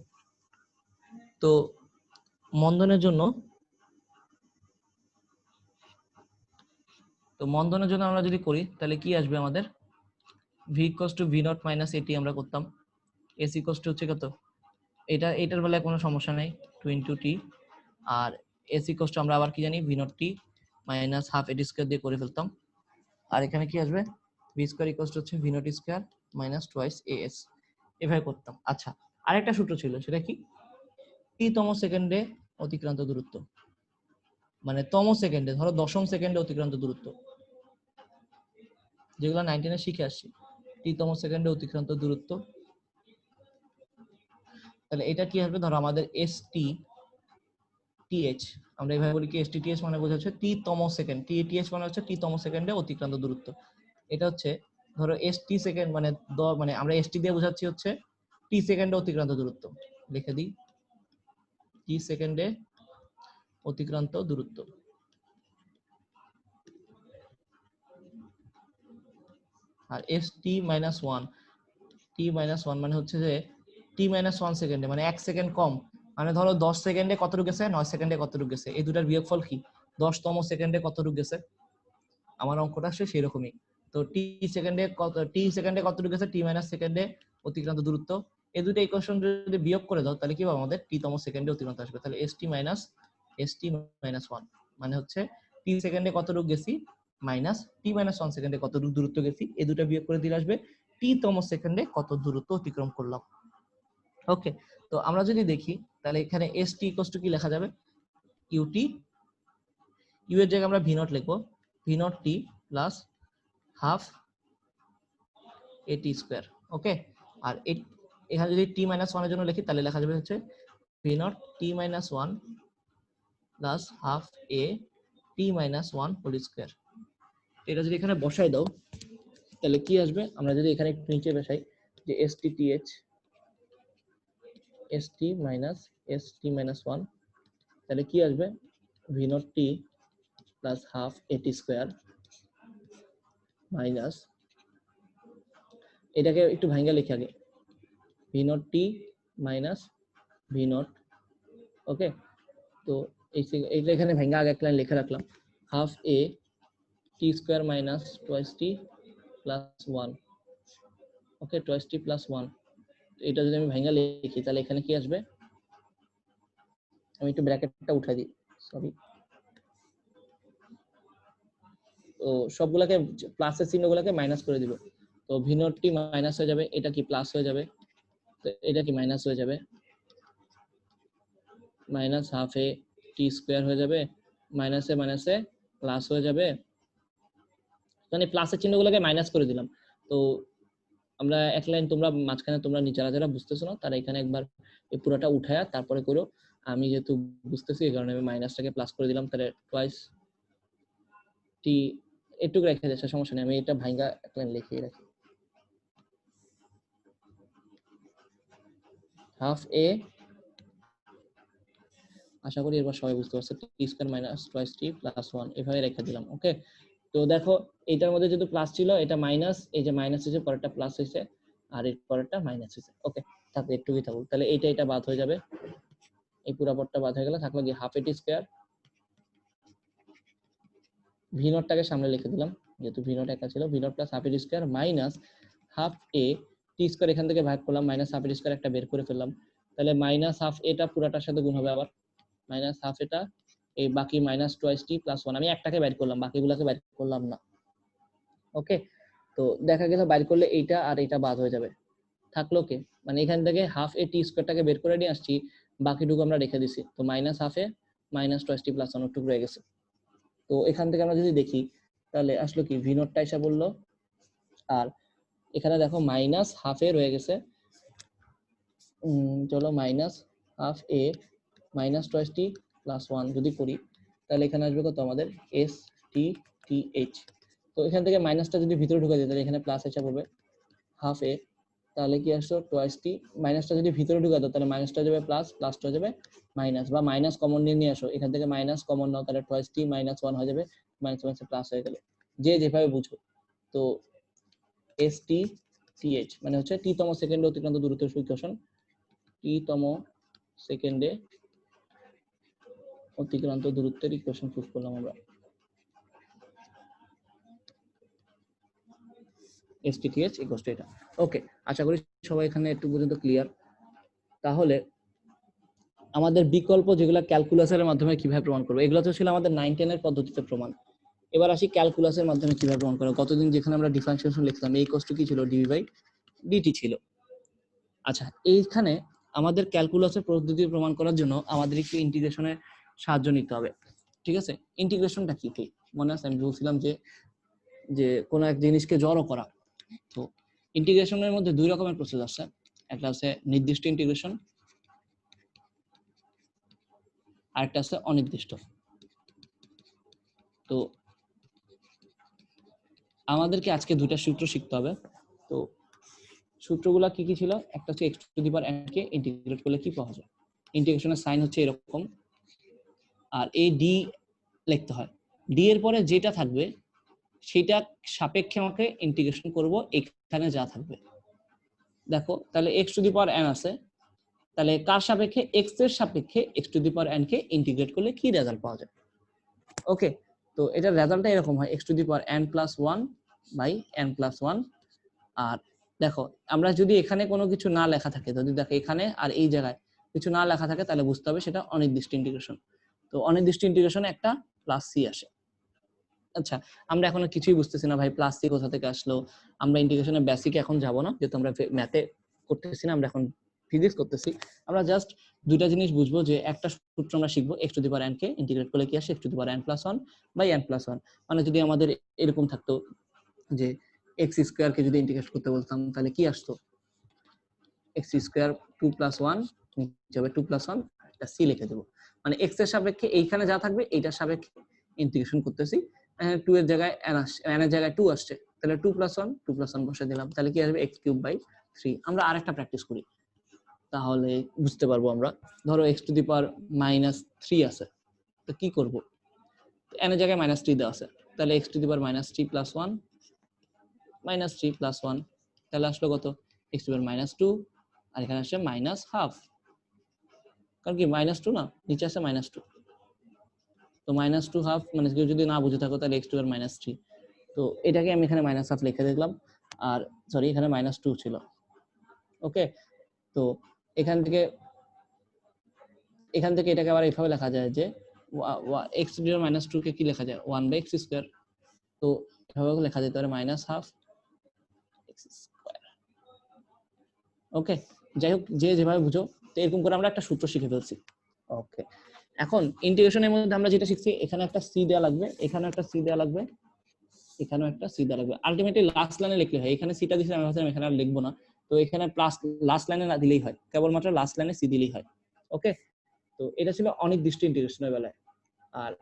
তো মন্দনের জন্য আমরা যদি করি তাহলে কি আসবে আমাদের V equals to v not minus এটি আমরা করতাম, এস ইকুয়ালস টু হচ্ছে কত, এটার বেলায় কোনো সমস্যা নেই 2 ইনটু টি, আর এস ইকুয়ালস টু আমরা আবার কি জানি v not t minus half a t square দিয়ে করে ফেলতাম। আর এখানে কি আসবে ভি স্কয়ার ইকুয়ালস টু হচ্ছে v not square minus twice a s, এভাবে করতাম। আচ্ছা, আরেকটা সূত্র ছিল, সেটা কি টি তম সেকেন্ডে অতিক্রান্ত দূরত্ব, মানে তম সেকেন্ডে, ধরো দশম সেকেন্ডে অতিক্রান্ত দূরত্ব, যেগুলো 19 এ শিখে আসছি, টি তম সেকেন্ডে অতিক্রান্ত দূরত্ব। তাহলে এটা কি হবে, ধরো আমাদের এস টি টিএইচ, আমরা এইভাবে বলি কি এস টি টিএইচ মানে বোঝা হচ্ছে টি তম সেকেন্ড, টি টিএইচ মানে হচ্ছে টি তম সেকেন্ডে অতিক্রান্ত দূরত্ব। এটা হচ্ছে ধরো এস টি সেকেন্ড মানে মানে আমরা এস টি দিয়ে বোঝাচ্ছি হচ্ছে টি সেকেন্ডে অতিক্রান্ত দূরত্ব, লিখে দিই টি সেকেন্ডে অতিক্রান্ত দূরত্ব। আর এস টি মাইনাস ওয়ান, টি মাইনাস ওয়ান মানে হচ্ছে যে টি মাইনাস ওয়ান সেকেন্ডে, মানে 1 সেকেন্ড কম, মানে ধরো 10 সেকেন্ডে কতটুকু গেছে, 9 সেকেন্ডে কতটুকু গেছে, এই দুটার বিয়োগফল কি 10তম সেকেন্ডে কতটুকু গেছে। আমার অঙ্কটা আসছে সেরকমই। তো টি সেকেন্ডে কতটুকু গেছে, টি মাইনাস সেকেন্ডে অতিক্রান্ত দূরত্ব, এই দুটো ইকুয়েশন যদি বিয়োগ করে দাও তাহলে কি হবে আমাদের টি তম সেকেন্ডে অতিক্রান্ত আসবে। তাহলে এস টি মাইনাস ওয়ান মানে হচ্ছে টি সেকেন্ডে কতটুকু গেছি মাইনাস টি মাইনাস ওয়ান সেকেন্ডে কতটুকু দূরত্ব গেছি, এই দুটো বিয়োগ করে দিলে আসবে টি তম সেকেন্ডে কত দূরত্ব অতিক্রম করলাম। ওকে, তো আমরা যদি দেখি তাহলে এখানে এস টি ইকুয়ালস টু কি লেখা যাবে ইউটি, ইউ এর জায়গায় আমরা ভি নট লিখবো, V naught t plus half a t square. ওকে, আর এখানে যদি টি মাইনাস ওয়ানের জন্য লিখি তাহলে লেখা যাবে হচ্ছে v not t minus one plus half a t minus one whole square. এটা যদি এখানে বসাই দাও তাহলে কি আসবে, আমরা যদি এখানে একটু নিচে বসাই যে s t t h s t minus one, তাহলে কি আসবে v not t plus half a t square minus, এটাকে একটু ভাঙ্গা লিখে আগে v not t minus v naught. Okay, তো এইটা এখানে ভাঙ্গা আগে এক লাইন লিখে রাখলাম, half a t square minus twice t plus one. Okay, twice t plus one, এটা যদি আমি ভাঙ্গা লিখি তাহলে এখানে কি আসবে, আমি একটু ব্র্যাকেটটা উঠাই দিই, সরি। তো সবগুলাকে প্লাসের চিহ্নগুলোকে মাইনাস করে দিব, তো ভি নট টি মাইনাস হয়ে যাবে, এটা কি প্লাস হয়ে যাবে, তো এটা কি মাইনাস হয়ে যাবে, minus half a t square হয়ে যাবে, মাইনাসে মাইনাসে প্লাস হয়ে যাবে, মানে প্লাসের চিহ্নগুলোকে মাইনাস করে দিলাম। তো আমরা এক লাইন, তোমরা মাঝখানে তোমরা যারা যারা বুঝতেছো না তারা এখানে একবার এই পুরোটা উঠায়া তারপরে করো, আমি যেহেতু বুঝতেছি এই কারণে আমি মাইনাসটাকে প্লাস করে দিলাম, তাহলে টোয়াইস টি এটুকু রেখে যাচ্ছে, সমস্যা নেই, আমি এটা ভাঙ্গা এক লাইন লিখিয়ে রাখি, হাফ এ, আশা করি এবার সবাই বুঝতে পারছে, টি square minus twice t plus one, এভাবে রেখে দিলাম। ওকে, তো দেখো এইটার মধ্যে যেহেতু প্লাস ছিল, এটা মাইনাস, এই যে মাইনাস হয়েছে, পরেরটা প্লাস হয়েছে, আর এর পরেরটা মাইনাস হয়েছে। ওকে, তাহলে একটুই থাকুক, তাহলে এটা বাদ হয়ে যাবে, এই পুরো পদটা বাদ হয়ে গেল, থাকলো কি হাফ এটি স্কয়ার, ভি নটটাকে সামনে লিখে দিলাম যেহেতু ভি নট একা ছিল, v not plus half a t square minus half a t square এখান থেকে ভাগ করলাম, মাইনাস হাফ এর স্কয়ার একটা বের করে ফেললাম, তাহলে মাইনাস হাফ এটা পুরাটার সাথে গুণ হবে, আবার মাইনাস হাফ এটা, এই বাকি মাইনাস টোয়াইস টি প্লাস 1, আমি একটাকে বাইর করলাম, বাকিগুলোকে বাইর করলাম না। ওকে, তো দেখা গেল বাইর করলে এইটা আর এটা বাদ হয়ে যাবে, থাকলো কে, মানে এখান থেকে হাফ এ টি স্কয়ারটাকে বের করে নিয়ে আসছি, বাকিটুকু আমরা রেখে দিছি, তো মাইনাস হাফ এ মাইনাস টোয়াইস টি প্লাস 1 টুকু রয়ে গেছে। তো এখান থেকে আমরা যদি দেখি তাহলে আসলে কি ভি নটটা এসে বললো, আর এখানে দেখো মাইনাস হাফ এ রয়ে গেছে, চলো মাইনাস হাফ এ মাইনাস টোয়াইস টি প্লাস 1 যদি করি তাহলে এখানে আসবে কত আমাদের এস টি টি এইচ। তো এখান থেকে মাইনাসটা যদি ভিতরে ঢুকে যায় তাহলে এখানে প্লাস এসে পড়বে হাফ এ, তাহলে কি আসলো টোয়াইস টি, মাইনাসটা যদি ভিতরে ঢুকে দাও তাহলে মাইনাসটা যাবে প্লাস, প্লাসটা যাবে মাইনাস, বা মাইনাস কমন নিয়ে আসো, এখান থেকে মাইনাস কমন নাও, তাহলে টোয়াইস টি মাইনাস 1 হয়ে যাবে, মাইনাস মাইনাস প্লাস হয়ে গেল, যে যেভাবে বুঝো। তো এস টি টি এইচ মানে হচ্ছে টি তম সেকেন্ডে অতিক্রান্ত দূরত্বের ইকুয়েশন, টি তম সেকেন্ডে অতিক্রান্ত দূরত্বের ইকুয়েশন প্রুফ করলাম আমরা, STTH ইকুয়ালস টু এটা। ওকে, আশা করি সবাই এখানে একটু পর্যন্ত ক্লিয়ার। তাহলে আমাদের বিকল্প যেগুলো ক্যালকুলাসের মাধ্যমে কিভাবে প্রমাণ করবো, এগুলো তো ছিল আমাদের 9, 10 এর পদ্ধতিতে প্রমাণ। এবার আসি ক্যালকুলাসের মাধ্যমে কিভাবে প্রমাণ করবো। গতদিন যেখানে আমরা ডিফারেন্সিয়েশন লিখলাম এই কষ্ট কি ছিল, ডিভি বাই ডিটি ছিল। আচ্ছা, এইখানে আমাদের ক্যালকুলাসের পদ্ধতি প্রমাণ করার জন্য আমাদের একটু ইন্টিগ্রেশনের সাহায্য নিতে হবে, ঠিক আছে? ইন্টিগ্রেশনটা কি কি মনে আছে, আমি বলছিলাম যে যে কোনো এক জিনিসকে জড়ো করা। তো ইন্টিগ্রেশনের মধ্যে দুই রকমের প্রসেস আছে, একটা আছে নির্দিষ্ট ইন্টিগ্রেশন, আর একটা আছে অনির্দিষ্ট। তো আমাদেরকে আজকে দুইটা সূত্র শিখতে হবে। তো সূত্রগুলো কি কি ছিল, একটা হচ্ছে x to the power n কে ইন্টিগ্রেট করলে কি পাওয়া যায়, ইন্টিগ্রেশনের সাইন হচ্ছে এরকম, আর এই ডি লিখতে হয়, ডি এর পরে যেটা থাকবে সেটা সাপেক্ষে আমাকে ইন্টিগ্রেশন করব, এখানে যা থাকবে। দেখো তাহলে x to the power n আছে, তাহলে কার সাপেক্ষে, x এর সাপেক্ষে x to the power n কে ইন্টিগ্রেট করলে কি রেজাল্ট পাওয়া যায়। ওকে, তো এটার রেজাল্টটা এরকম হয় x to the power n plus 1 by n plus 1। আর দেখো আমরা যদি এখানে কোনো কিছু না লেখা থাকে, যদি দেখো এখানে আর এই জায়গায় কিছু না লেখা থাকে তাহলে বুঝতে হবে সেটা অনির্দিষ্ট ইন্টিগ্রেশন। তো অনির্দিষ্ট ইন্টিগ্রেশনে একটা প্লাস সি আসে। আচ্ছা, আমরা এখনো কিছুই বুঝতেছি না ভাই প্লাস সি কোথা থেকে আসলো, আমরা ইন্টিগ্রেশনের বেসিকে এখন যাব না, যেহেতু আমরা ম্যাথে করতেছি না, আমরা এখন ফিজিক্স করতেছি। আমরা জাস্ট দুইটা জিনিস বুঝবো, যে একটা সূত্র আমরা শিখবো x to the power n কে ইন্টিগ্রেট করলে কি আসে, x to the power n plus 1 by n plus 1। মানে যদি আমাদের এরকম থাকতো যে x স্কয়ার কে যদি ইন্টিগ্রেট করতে বলতাম তাহলে কি আসতো, x স্কয়ার 2 প্লাস 1 নিচে হবে 2 প্লাস 1, এটা c লিখে দেব, মানে x এর সাপেক্ষে এইখানে যা থাকবে এইটার সাপেক্ষে ইন্টিগ্রেশন করতেছি। 2 এর জায়গায় n আসছে, n এর জায়গায় 2 আসছে, তাহলে 2 প্লাস 1 বসে দিলাম, তাহলে কি আসবে x কিউব বাই 3। আমরা আরেকটা প্র্যাকটিস করি তাহলে বুঝতে পারবো আমরা। ধরো x to the power minus 3 আছে, তো কি করব, n এর জায়গায় মাইনাস 3 দেওয়া আছে, তাহলে x to the power minus 3 plus 1 minus 3 plus 1, তাহলে আসলো কত, x to the power minus 2, আর এখানে আসছে মাইনাস হাফ, কারণ কি মাইনাস 2 না, নিচে আছে মাইনাস 2, তো মাইনাস 2 হাফ, মানে কেউ যদি না বুঝে থাকো তাহলে x to the power minus 3। তো এটাকে আমি এখানে মাইনাস হাফ লিখে দিলাম, আর সরি এখানে মাইনাস 2 ছিল। ওকে, তো এখান থেকে এটাকে আবার এইভাবে লেখা যায় যে x to the power minus 2 কে কি লেখা যায়, 1 বাই x স্কয়ার। তো এভাবে লেখা যেতে পারে মাইনাস হাফ x স্কয়ার। ওকে, যাই হোক যে যেভাবে বুঝো, তো এরকম করে আমরা একটা সূত্র শিখে ফেলছি। ওকে, এখন ইন্টিগ্রেশনের মধ্যে আমরা যেটা শিখছি, এখানে একটা সি দেওয়া লাগবে, এখানে একটা সি দেওয়া লাগবে, এখানেও একটা সি দেওয়া লাগবে। আলটিমেটলি লাস্ট লাইনে লিখলে হয়, এখানে সিটা দিছি আমি ভাবছিলাম এখানে আর লিখবো না, তো এখানে প্লাস লাস্ট লাইনে না দিলেই হয়, কেবলমাত্র লাস্ট লাইনে সি দিলেই হয়। ওকে, তো এটা ছিল অনির্দিষ্ট ইন্টিগ্রেশনের বেলায়। আর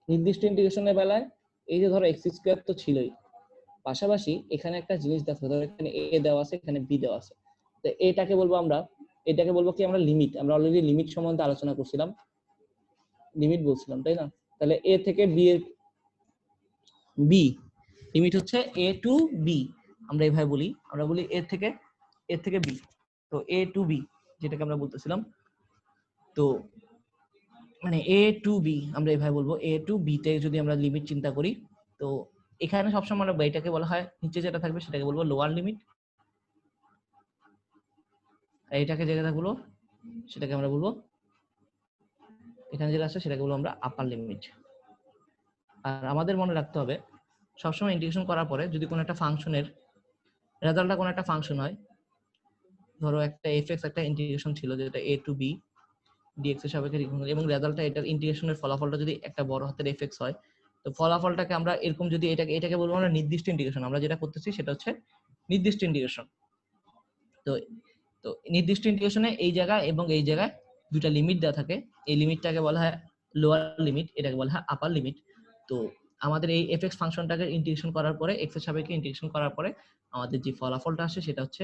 নির্দিষ্ট ইন্টিগ্রেশনের বেলায় এই যে ধরো এক্স স্কয়ার তো ছিলই, পাশাপাশি এখানে একটা জিনিস দেখো, ধরো এখানে এ দেওয়া আছে, এখানে বি দেওয়া আছে, তো এটাকে বলবো আমরা, এটাকে বলবো কি আমরা লিমিট, আমরা অলরেডি লিমিট সম্বন্ধে আলোচনা করছিলাম, লিমিট বলছিলাম তাই না। তাহলে এ থেকে বি এর বি লিমিট হচ্ছে এ টু বি, আমরা এইভাবে বলি, আমরা বলি এ থেকে বি, তো এ টু বি যেটাকে আমরা বলতেছিলাম, তো মানে এ টু বি আমরা এইভাবে বলবো, এ টু বি তে যদি আমরা লিমিট চিন্তা করি, তো এখানে সবসময় আমরা এটাকে বলা হয়, নিচে যেটা থাকবে সেটাকে বলবো লোয়ার লিমিট, এইটাকে যেটা বলবো সেটাকে আমরা বলবো, এখানে যেটা আছে সেটাকে বলবো আমরা আপার লিমিট। আর আমাদের মনে রাখতে হবে সবসময় ইন্টিগ্রেশন করার পরে যদি কোনো একটা ফাংশনের রেজাল্টটা কোনো একটা ফাংশন হয়, ধরো একটা এফএক্স একটা ইন্টিগ্রেশন ছিল যেটা এ টু বি ডিএক্স এর সাপেক্ষে এবং রেজাল্টটা এটার ইন্টিগ্রেশনের ফলাফলটা যদি একটা বড় হাতের এফএক্স হয়, তো ফলাফলটাকে আমরা এরকম যদি এটাকে বলবো আমরা নির্দিষ্ট ইন্টিগ্রেশন। আমরা যেটা করতেছি সেটা হচ্ছে নির্দিষ্ট ইন্টিগ্রেশন। তো তো নির্দিষ্ট ইন্টিগ্রেশনে এই জায়গায় এবং এই জায়গায় দুটা লিমিট দেওয়া থাকে। এই লিমিটটাকে বলা হয় লোয়ার লিমিট, এটাকে বলা হয় আপার লিমিট। তো আমাদের এই এফএক্স ফাংশনটাকে ইন্টিগ্রেশন করার পরে, এক্স এর সাপেক্ষে ইন্টিগ্রেশন করার পরে আমাদের যে ফলাফলটা আসে সেটা হচ্ছে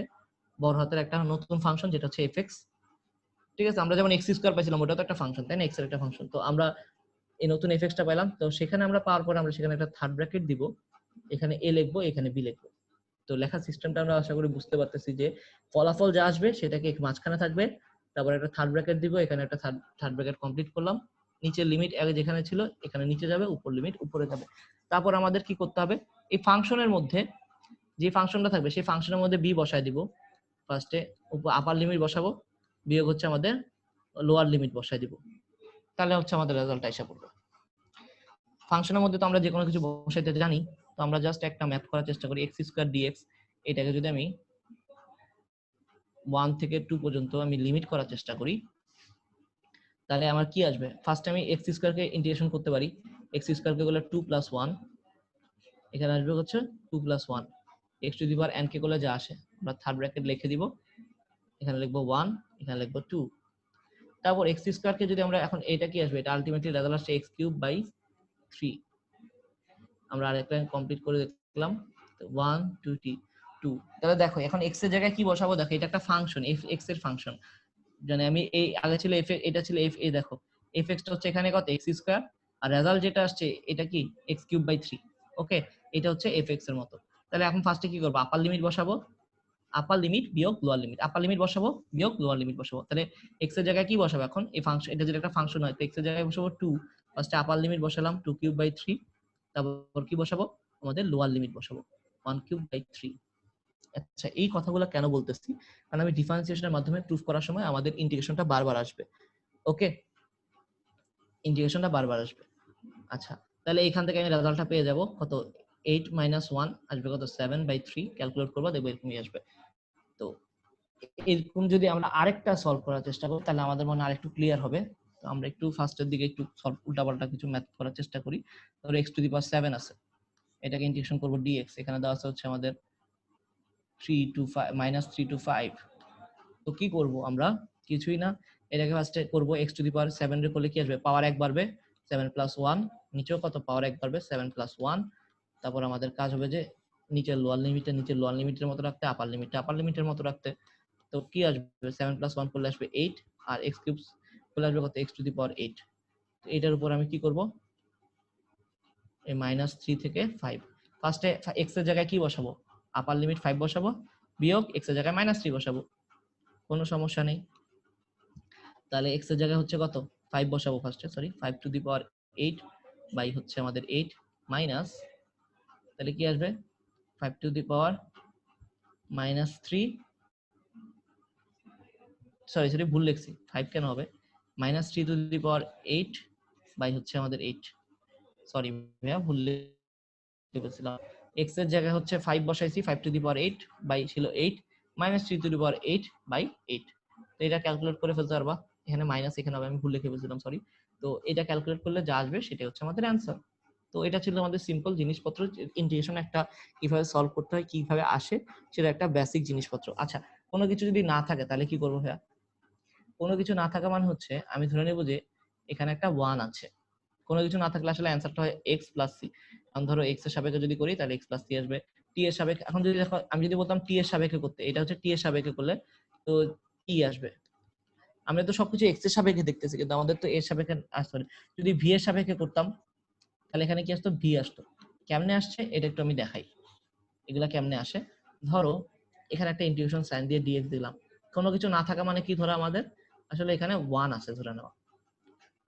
বড় হাতের একটা নতুন ফাংশন যেটা হচ্ছে এফএক্স। ঠিক আছে, আমরা যেমন এক্স স্কোয়ার পাইছিলাম ওটা তো একটা ফাংশন, তাই না, এক্স এর একটা ফাংশন। তো আমরা এই নতুন এফএক্সটা পেলাম, তো সেখানে আমরা পাওয়ার পরে আমরা সেখানে একটা থার্ড ব্র্যাকেট দিব, এখানে এ লিখবো, এখানে বি লিখবো। তো লেখার সিস্টেমটা আমরা আশা করি বুঝতে পারতেছি যে ফলাফল যা আসবে সেটাকে মাঝখানে থাকবে, তারপর একটা থার্ড ব্র্যাকেট দিব, এখানে একটা থার্ড ব্র্যাকেট কমপ্লিট করলাম, নিচের লিমিট আগে যেখানে ছিল এখানে নিচে যাবে, উপর লিমিট উপরে যাবে। তারপর আমাদের কি করতে হবে, এই ফাংশনের মধ্যে যে ফাংশনটা থাকবে সেই ফাংশনের মধ্যে বি বসায় দিব। ফার্স্টে আপার লিমিট বসাবো, বিয়োগ হচ্ছে আমাদের লোয়ার লিমিট বসায় দিব, তাহলে হচ্ছে আমাদের রেজাল্টটা এসে পড়বে। ফাংশনের মধ্যে তো আমরা যে কোনো কিছু বসাইতে জানি, তো আমরা জাস্ট একটা ম্যাথ করার চেষ্টা করি, এক্স স্কোয়ার ডিএক্স, এটাকে যদি আমি 1 থেকে 2 পর্যন্ত আমি লিমিট করার চেষ্টা করি, তাহলে আমার কি আসবে। ফার্স্ট আমি এক্স স্কোয়ারকে ইন্টিগ্রেশন করতে পারি, এক্স স্কোয়ারকে করলে 2 + 1, এখানে আসবে হচ্ছে 2 + 1, x two the power n কে করলে যা আসে আমরা থার্ড ব্র্যাকেট লিখে দিব, এখানে লিখবো 1, এখানে লিখবো 2। তারপর এক্স স্কোয়ারকে যদি আমরা এখন এটা কি আসবে, এটা আলটিমেটলি রেজাল্ট আসছে x³ / 3। আমরা আরেকটা কমপ্লিট করে দেখলাম 1 2 2। তাহলে দেখো এখন x এর জায়গায় কি বসাবো, দেখো এটা একটা ফাংশন, x এর ফাংশন, জানি আমি এই আগে ছিল f, এটা ছিল f, এই দেখো fx টা হচ্ছে এখানে কত x², আর রেজাল্ট যেটা আসছে এটা কি x³ / 3। ওকে, এটা হচ্ছে fx এর মতো। তাহলে এখন ফার্স্টে কি করব, আপার লিমিট বসাবো, আপার লিমিট বিয়োগ লোয়ার লিমিট, আপার লিমিট বসাবো বিয়োগ লোয়ার লিমিট বসাবো। তাহলে x এর জায়গায় কি বসাবো এখন, এই ফাংশন, এটা যদি একটা ফাংশন হয় তো x এর জায়গায় বসাবো 2, ফার্স্টে আপার লিমিট বসালাম 2³ / 3, তারপর কি বসাবো, আমাদের লোয়ার লিমিট বসাবো 1³ / 3। আচ্ছা, এই কথাগুলো কেন বলতেছি, কারণ আমি ডিফারেন্সিয়েশনের মাধ্যমে প্রুফ করার সময় আমাদের ইন্টিগ্রেশনটা বারবার আসবে। ওকে, ইন্টিগ্রেশনটা বারবার আসবে। আচ্ছা, তাহলে এখান থেকে আমি রেজাল্টটা পেয়ে যাব কত, 8 - 1 আসবে কত, 7/3। ক্যালকুলেট করবো, দেখবো এরকমই আসবে। তো এরকম যদি আমরা আরেকটা সলভ করার চেষ্টা করি তাহলে আমাদের মনে আরেকটু ক্লিয়ার হবে। তো আমরা একটু ফার্স্টের দিকে একটু সলভ উল্টাপাল্টা কিছু ম্যাথ করার চেষ্টা করি। ধরো x⁻7 আছে, এটাকে ইন্টিগ্রেশন করব dx, এখানে দেওয়া আছে হচ্ছে আমাদের 3 to 5 -3 to 5। তো কি করব আমরা, কিছুই না, এটাকে ফার্স্টে করব x⁻7 এর করলে কি আসবে, পাওয়ার 1 বাড়বে 7 + 1, নিচেও কত পাওয়ার 1 বাড়বে 7 + 1। তারপর আমাদের কাজ হবে যে নিচের লোয়ার লিমিটের মতো রাখতে, আপার লিমিটের মতো রাখতে। তো কি আসবে, 7 + 1 করলে আসবে 8, আর x³ করলে আসবে কত, x⁸। তো এটার উপর আমি কি করব, এই -3 থেকে 5, ফার্স্টে x এর জায়গায় কি বসাবো, আপার লিমিট 5 বসাবো, বিয়োগ x এর জায়গায় -3 বসাবো, কোনো সমস্যা নেই। তাহলে x এর জায়গায় হচ্ছে কত, 5 বসাবো ফার্স্টে, সরি 5⁸ বাই হচ্ছে আমাদের 8 মাইনাস, তাহলে কি আসবে 5⁻³ সরি ভুল লিখছি, 5 কেন হবে, -3⁸ বাই হচ্ছে আমাদের 8, সরি ভাইয়া ভুল লিখেছিলাম। x এর জায়গায় হচ্ছে 5 বসাইছি, 5⁸ বাই ছিল 8 -3⁸ বাই 8। তো এটা ক্যালকুলেট করে ফেলতে পারবা, এখানে মাইনাস এখানে হবে, আমি ভুল লিখে ফেলছিলাম, সরি। তো এটা ক্যালকুলেট করলে যা আসবে সেটা হচ্ছে আমাদের অ্যান্সার। তো এটা ছিল আমাদের সিম্পল জিনিসপত্র, ইন্টিগ্রেশন একটা কিভাবে সলভ করতে হয়, কিভাবে আসে, সেটা একটা বেসিক জিনিসপত্র। আচ্ছা, কোনো কিছু যদি না থাকে তাহলে কি করবো ভাইয়া, কোনো কিছু না থাকা মানে হচ্ছে আমি ধরে নেব যে এখানে একটা 1 আছে, কোনো কিছু না থাকলে আসলে অ্যান্সারটা হয় x + c। এখন ধরো x এর সাপেক্ষে যদি করি তাহলে x + c আসবে, t এর সাপেক্ষে, এখন যদি দেখো আমি যদি বলতাম t এর সাপেক্ষে করতে, এটা হচ্ছে t এর সাপেক্ষে করলে তো কি আসবে, আমরা তো সবকিছু x এর সাপেক্ষে দেখতেছি কিন্তু আমাদের তো এর সাপেক্ষে সরি, যদি v এর সাপেক্ষে করতাম তাহলে এখানে কি আসতো, v আসতো। কেমনে আসছে এটা একটু আমি দেখাই, এগুলা কেমনে আসে। ধরো এখানে একটা ইন্টিগ্রেশন সাইন দিয়ে dx দিলাম, কোনো কিছু না থাকা মানে কি, ধরো আমাদের আসলে এখানে 1 আছে ধরে নেওয়া,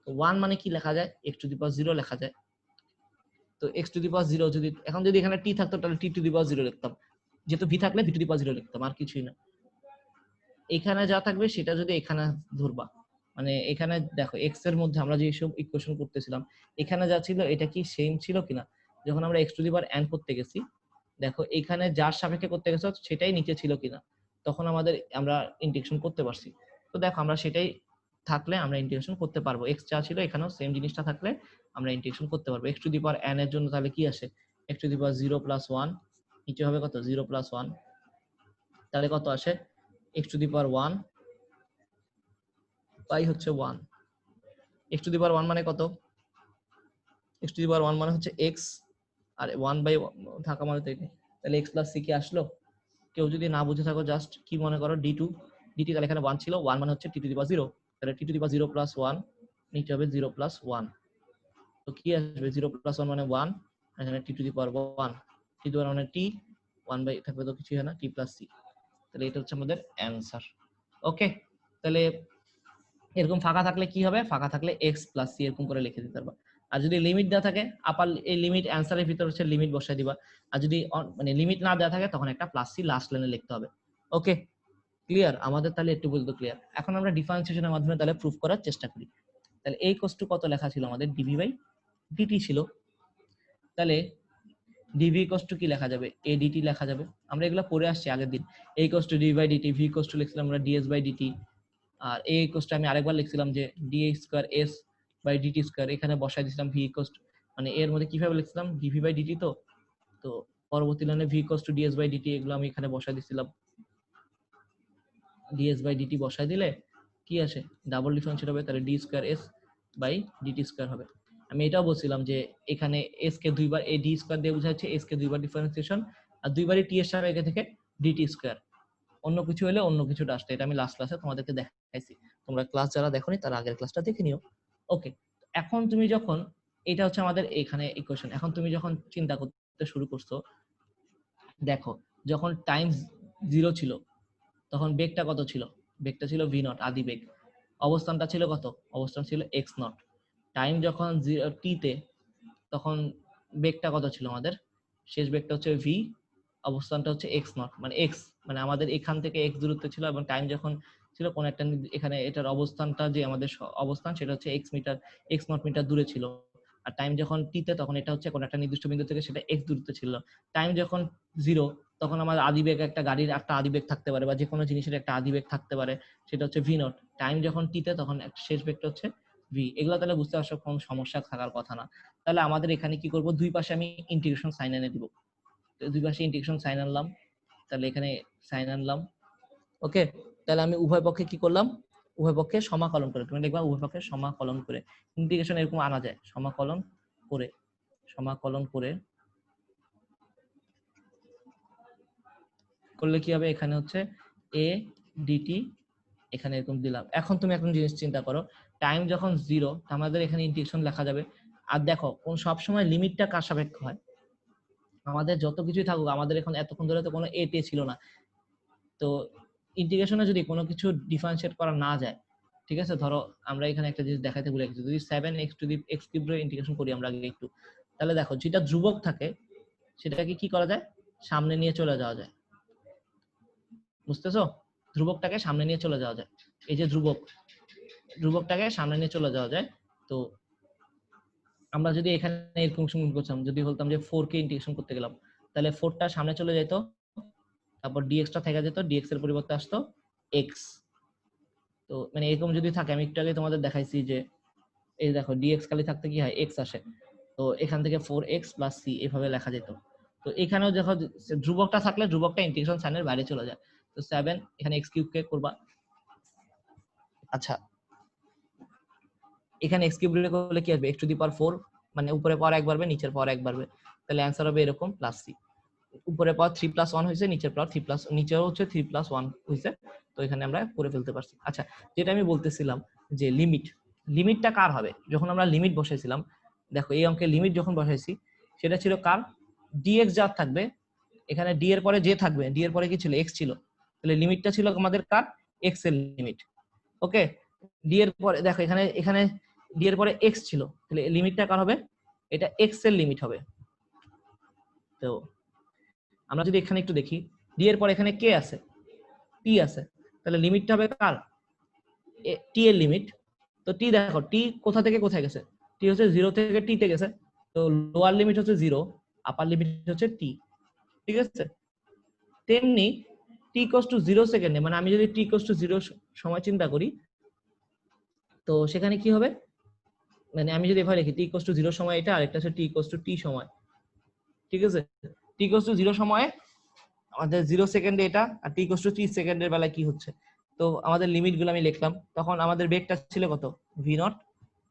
তো 1 মানে কি লেখা যায়, x⁻0 লেখা যায়। তো x⁻0 যদি এখন যদি এখানে t থাকতো তাহলে t⁻0 লিখতাম, যেহেতু v থাকলে v⁻0 লিখতাম, আর কিছুই না। এখানে যা থাকবে সেটা যদি এখানে ধরবা, মানে এখানে দেখো এক্স এর মধ্যে আমরা যে সব ইকুয়েশন করতেছিলাম এখানে যা ছিল এটা কি সেম ছিল কিনা, যখন আমরা x two the power n করতে গেছি দেখো এখানে যার সাপেক্ষে করতে গেছো সেটাই নিচে ছিল কিনা, তখন আমরা ইন্টিগ্রেশন করতে পারছি। তো দেখো আমরা সেটাই থাকলে আমরা ইন্টিগ্রেশন করতে পারবো, এক্স যা ছিল এখানেও সেম জিনিসটা থাকলে আমরা ইন্টিগ্রেশন করতে পারবো। X two the power n এর জন্য তাহলে কি আসে, x two the power 0 plus 1, নিচে হবে কত 0 প্লাস 1, তাহলে কত আসে এক্স টু দি পাওয়ার 1 পাই হচ্ছে 1। এক্স টু দি পাওয়ার 1 মানে কত, এক্স টু দি পাওয়ার 1 মানে হচ্ছে এক্স, আর 1 বাই থাকা মানে তো এটাই, তাহলে এক্স প্লাস সি কি আসলো। কেউ যদি না বুঝে থাকো জাস্ট কি মনে করো d2 dt, তাহলে এখানে 1 ছিল, 1 মানে হচ্ছে t টু দি পাওয়ার 0, তাহলে t to the power 0 plus 1 নিচে হবে 0 প্লাস 1, তো কি আসবে 0 প্লাস 1 মানে 1, এখানে t to the power 1, t to the power মানে t, 1 বাই থাকবে তো কিছু হয় না t প্লাস c, তাহলে এটা হচ্ছে আমাদের অ্যানসার। ওকে, তাহলে এরকম ফাঁকা থাকলে কি হবে, ফাঁকা থাকলে x প্লাস c এরকম করে লিখে দিতে পারবা। আর যদি লিমিট দেওয়া থাকে আপার এই লিমিট অ্যানসারের ভিতর হচ্ছে লিমিট বসাই দিবা, আর যদি মানে লিমিট না দেওয়া থাকে তখন একটা প্লাস c লাস্ট লাইনে লিখতে হবে। ওকে ক্লিয়ার আমাদের, তাহলে একটু বলতো ক্লিয়ার। এখন আমরা ডিফারেন্সিয়েশনের মাধ্যমে তাহলে প্রুফ করার চেষ্টা করি। তাহলে এই কষ্ট কত লেখা ছিল আমাদের ডিভি বাই ডিটি ছিল, তাহলে ডিভি কষ্ট কি লেখা যাবে এ ডিটি লেখা যাবে, আমরা এগুলো পড়ে আসছি আগের দিন। এই কষ্ট ডিভি বাই ডিটি, ভি কষ্ট লিখছিলাম আমরা ডিএস বাই ডিটি, আর এই কোস্ট আমি আরেকবার লিখছিলাম যে d square s by d t square, এখানে বসাই দিয়েছিলাম ভি কোস্ট, মানে এর মধ্যে কিভাবে লিখছিলাম ডিভি বাই ডিটি, তো তো পরবর্তী লাইনে ভি কোস্ট ডিএস বাই ডিটি এগুলো আমি এখানে বসাই দিয়েছিলাম, ডিএস বাই ডিটি বসাই দিলে কি আসে ডাবল ডিফারেন্সিয়েট হবে, তাহলে d square s by d t square হবে। আমি এটাও বলছিলাম যে এখানে এস কে দুইবার এই ডি স্কয়ার দিয়ে বোঝাচ্ছে এস কে দুইবার ডিফারেন্সিয়েশন, আর দুইবারই টি এর সাপেক্ষে থেকে ডিটি স্কয়ার, অন্য কিছু হলে অন্য কিছুটা আসতো, এটা আমি লাস্ট ক্লাসে তোমাদেরকে দেখাইছি, তোমরা ক্লাস যারা দেখোনি তারা আগের ক্লাসটা দেখে নিও। ওকে, এখন তুমি যখন এটা হচ্ছে আমাদের এখানে ইকুয়েশন, এখন তুমি যখন চিন্তা করতে শুরু করছো দেখো যখন টাইম 0 ছিল তখন বেগটা কত ছিল, বেগটা ছিল ভি নট আদি বেগ, অবস্থানটা ছিল কত, অবস্থান ছিল এক্স নট, টাইম যখন টি তে তখন বেগটা কত ছিল আমাদের, শেষ বেগটা হচ্ছে ভি, অবস্থানটা হচ্ছে এক্স নট মানে এক্স, মানে আমাদের এখান থেকে এক্স দূরত্বে ছিল, এবং টাইম যখন ছিল কোন একটা এখানে এটার অবস্থানটা যে আমাদের অবস্থান সেটা হচ্ছে x metre x nought metre দূরে ছিল, আর টাইম যখন টিতে তখন এটা হচ্ছে কোন একটা নির্দিষ্ট বিন্দু থেকে সেটা এক্স দূরত্বে ছিল। টাইম যখন 0 তখন আমাদের আদিবেগ একটা গাড়ির একটা আদিবেগ থাকতে পারে বা যে কোনো জিনিসের একটা আদিবেগ থাকতে পারে, সেটা হচ্ছে ভি নট। টাইম যখন টিতে তখন একটা শেষ বেগটা হচ্ছে ভি। এগুলো তাহলে বুঝতে পারছো কোনো সমস্যা থাকার কথা না। তাহলে আমাদের এখানে কি করব, দুই পাশে আমি ইন্টিগ্রেশন সাইন এনে দিব, দুই পাশে ইন্টিগ্রেশন সাইন আনলাম, তাহলে এখানে সাইন আনলাম। ওকে, তাহলে আমি উভয় পক্ষে কি করলাম, উভয় পক্ষে সমাকলন করে, তুমি দেখবা উভয় পক্ষে সমাকলন করে ইন্টিগ্রেশন এরকম আনা যায়, সমাকলন করে করলে কি হবে, এখানে হচ্ছে এ ডিটি এখানে এরকম দিলাম। এখন তুমি এখন জিনিস চিন্তা করো, টাইম যখন 0 আমাদের এখানে ইন্টিগ্রেশন লেখা যাবে, আর দেখো কোন সব সময় লিমিটটা কার সাপেক্ষ হয়, আমাদের যত কিছুই থাকুক আমাদের এখন এতক্ষণ ধরে তো কোনো এ তে ছিল না, তো ইন্টিগ্রেশনে যদি কোনো কিছু ডিফারেন্সিয়েট করা না যায়, ঠিক আছে, ধরো আমরা এখানে একটা জিনিস দেখাতে ভুলে গেছি, যদি 7x to the x cube এর ইন্টিগ্রেশন করি আমরা আগে একটু, তাহলে দেখো যেটা ধ্রুবক থাকে সেটাকে কি করা যায়, সামনে নিয়ে চলে যাওয়া যায়, বুঝতেছো, ধ্রুবকটাকে সামনে নিয়ে চলে যাওয়া যায়, এই যে ধ্রুবকটাকে সামনে নিয়ে চলে যাওয়া যায়। তো আমরা যদি এখানে এরকম করতাম, যদি বলতাম যে 4 কে ইন্টিগ্রেশন করতে গেলাম, তাহলে 4টা সামনে চলে যেত, তারপর dx টা থেকে যেত, dx এর পরিবর্তে আসতো x। তো মানে এরকম যদি থাকে, আমি একটু আগে তোমাদের দেখাইছি যে এই দেখো dx খালি থাকতে কি হয় x আসে, তো এখান থেকে 4x c এভাবে লেখা যেত। তো এখানেও দেখো ধ্রুবকটা থাকলে ধ্রুবকটা ইন্টিগ্রেশন সাইনের বাইরে চলে যায়, তো 7 এখানে x কিউব কে করবা, আচ্ছা এখানে x কিউব করলে কি আসবে x টু দি পাওয়ার 4, মানে উপরে পাওয়ার 1 বাড়বে নিচের পাওয়ার 1 বাড়বে, তাহলে অ্যানসার হবে এরকম প্লাস c, উপরে পাওয়ার 3 প্লাস 1 হয়েছে, নিচের পাওয়ার 3 প্লাস নিচেও হচ্ছে 3 প্লাস 1 হয়েছে, তো এখানে আমরা করে ফেলতে পারছি। আচ্ছা যেটা আমি বলতেছিলাম যে লিমিটটা কার হবে, যখন আমরা লিমিট বসাইছিলাম, দেখো এই অঙ্কে লিমিট যখন বসাইছি সেটা ছিল কার, dx যার থাকবে, এখানে d এর পরে যে থাকবে, d এর পরে কি ছিল x ছিল, তাহলে লিমিটটা ছিল আমাদের কার, x এর লিমিট। ওকে, d এর পরে দেখো এখানে এখানে d এর পরে x ছিল, তাহলে লিমিটটা কার হবে, এটা x এর লিমিট হবে। তো আমরা যদি এখানে একটু দেখি, d এর পর এখানে কে আছে, p আছে, তাহলে লিমিটটা হবে কার, টি এর লিমিট। তো টি দেখো টি কোথা থেকে কোথায় গেছে, টি হচ্ছে 0 থেকে টি তে গেছে, তো লোয়ার লিমিট হচ্ছে 0, আপার লিমিট হচ্ছে টি, ঠিক আছে। তেমনি টি ইকুয়ালস টু 0 সেকেন্ডে, মানে আমি যদি টি ইকুয়ালস টু 0 সময় চিন্তা করি, তো সেখানে কি হবে, মানে আমি যদি এভাবে লিখি টি ইকুয়ালস টু 0 সময় এটা, আর একটা হচ্ছে টি ইকুয়ালস টু টি সময়, ঠিক আছে। টি ইকুয়ালস টু 0 সময়ে আমাদের 0 সেকেন্ডে এটা, আর টি ইকুয়ালস টু 3 সেকেন্ডের বেলায় কি হচ্ছে। তো আমাদের লিমিট গুলো আমি লিখলাম, তখন আমাদের বেগটা ছিল কত, ভি নট,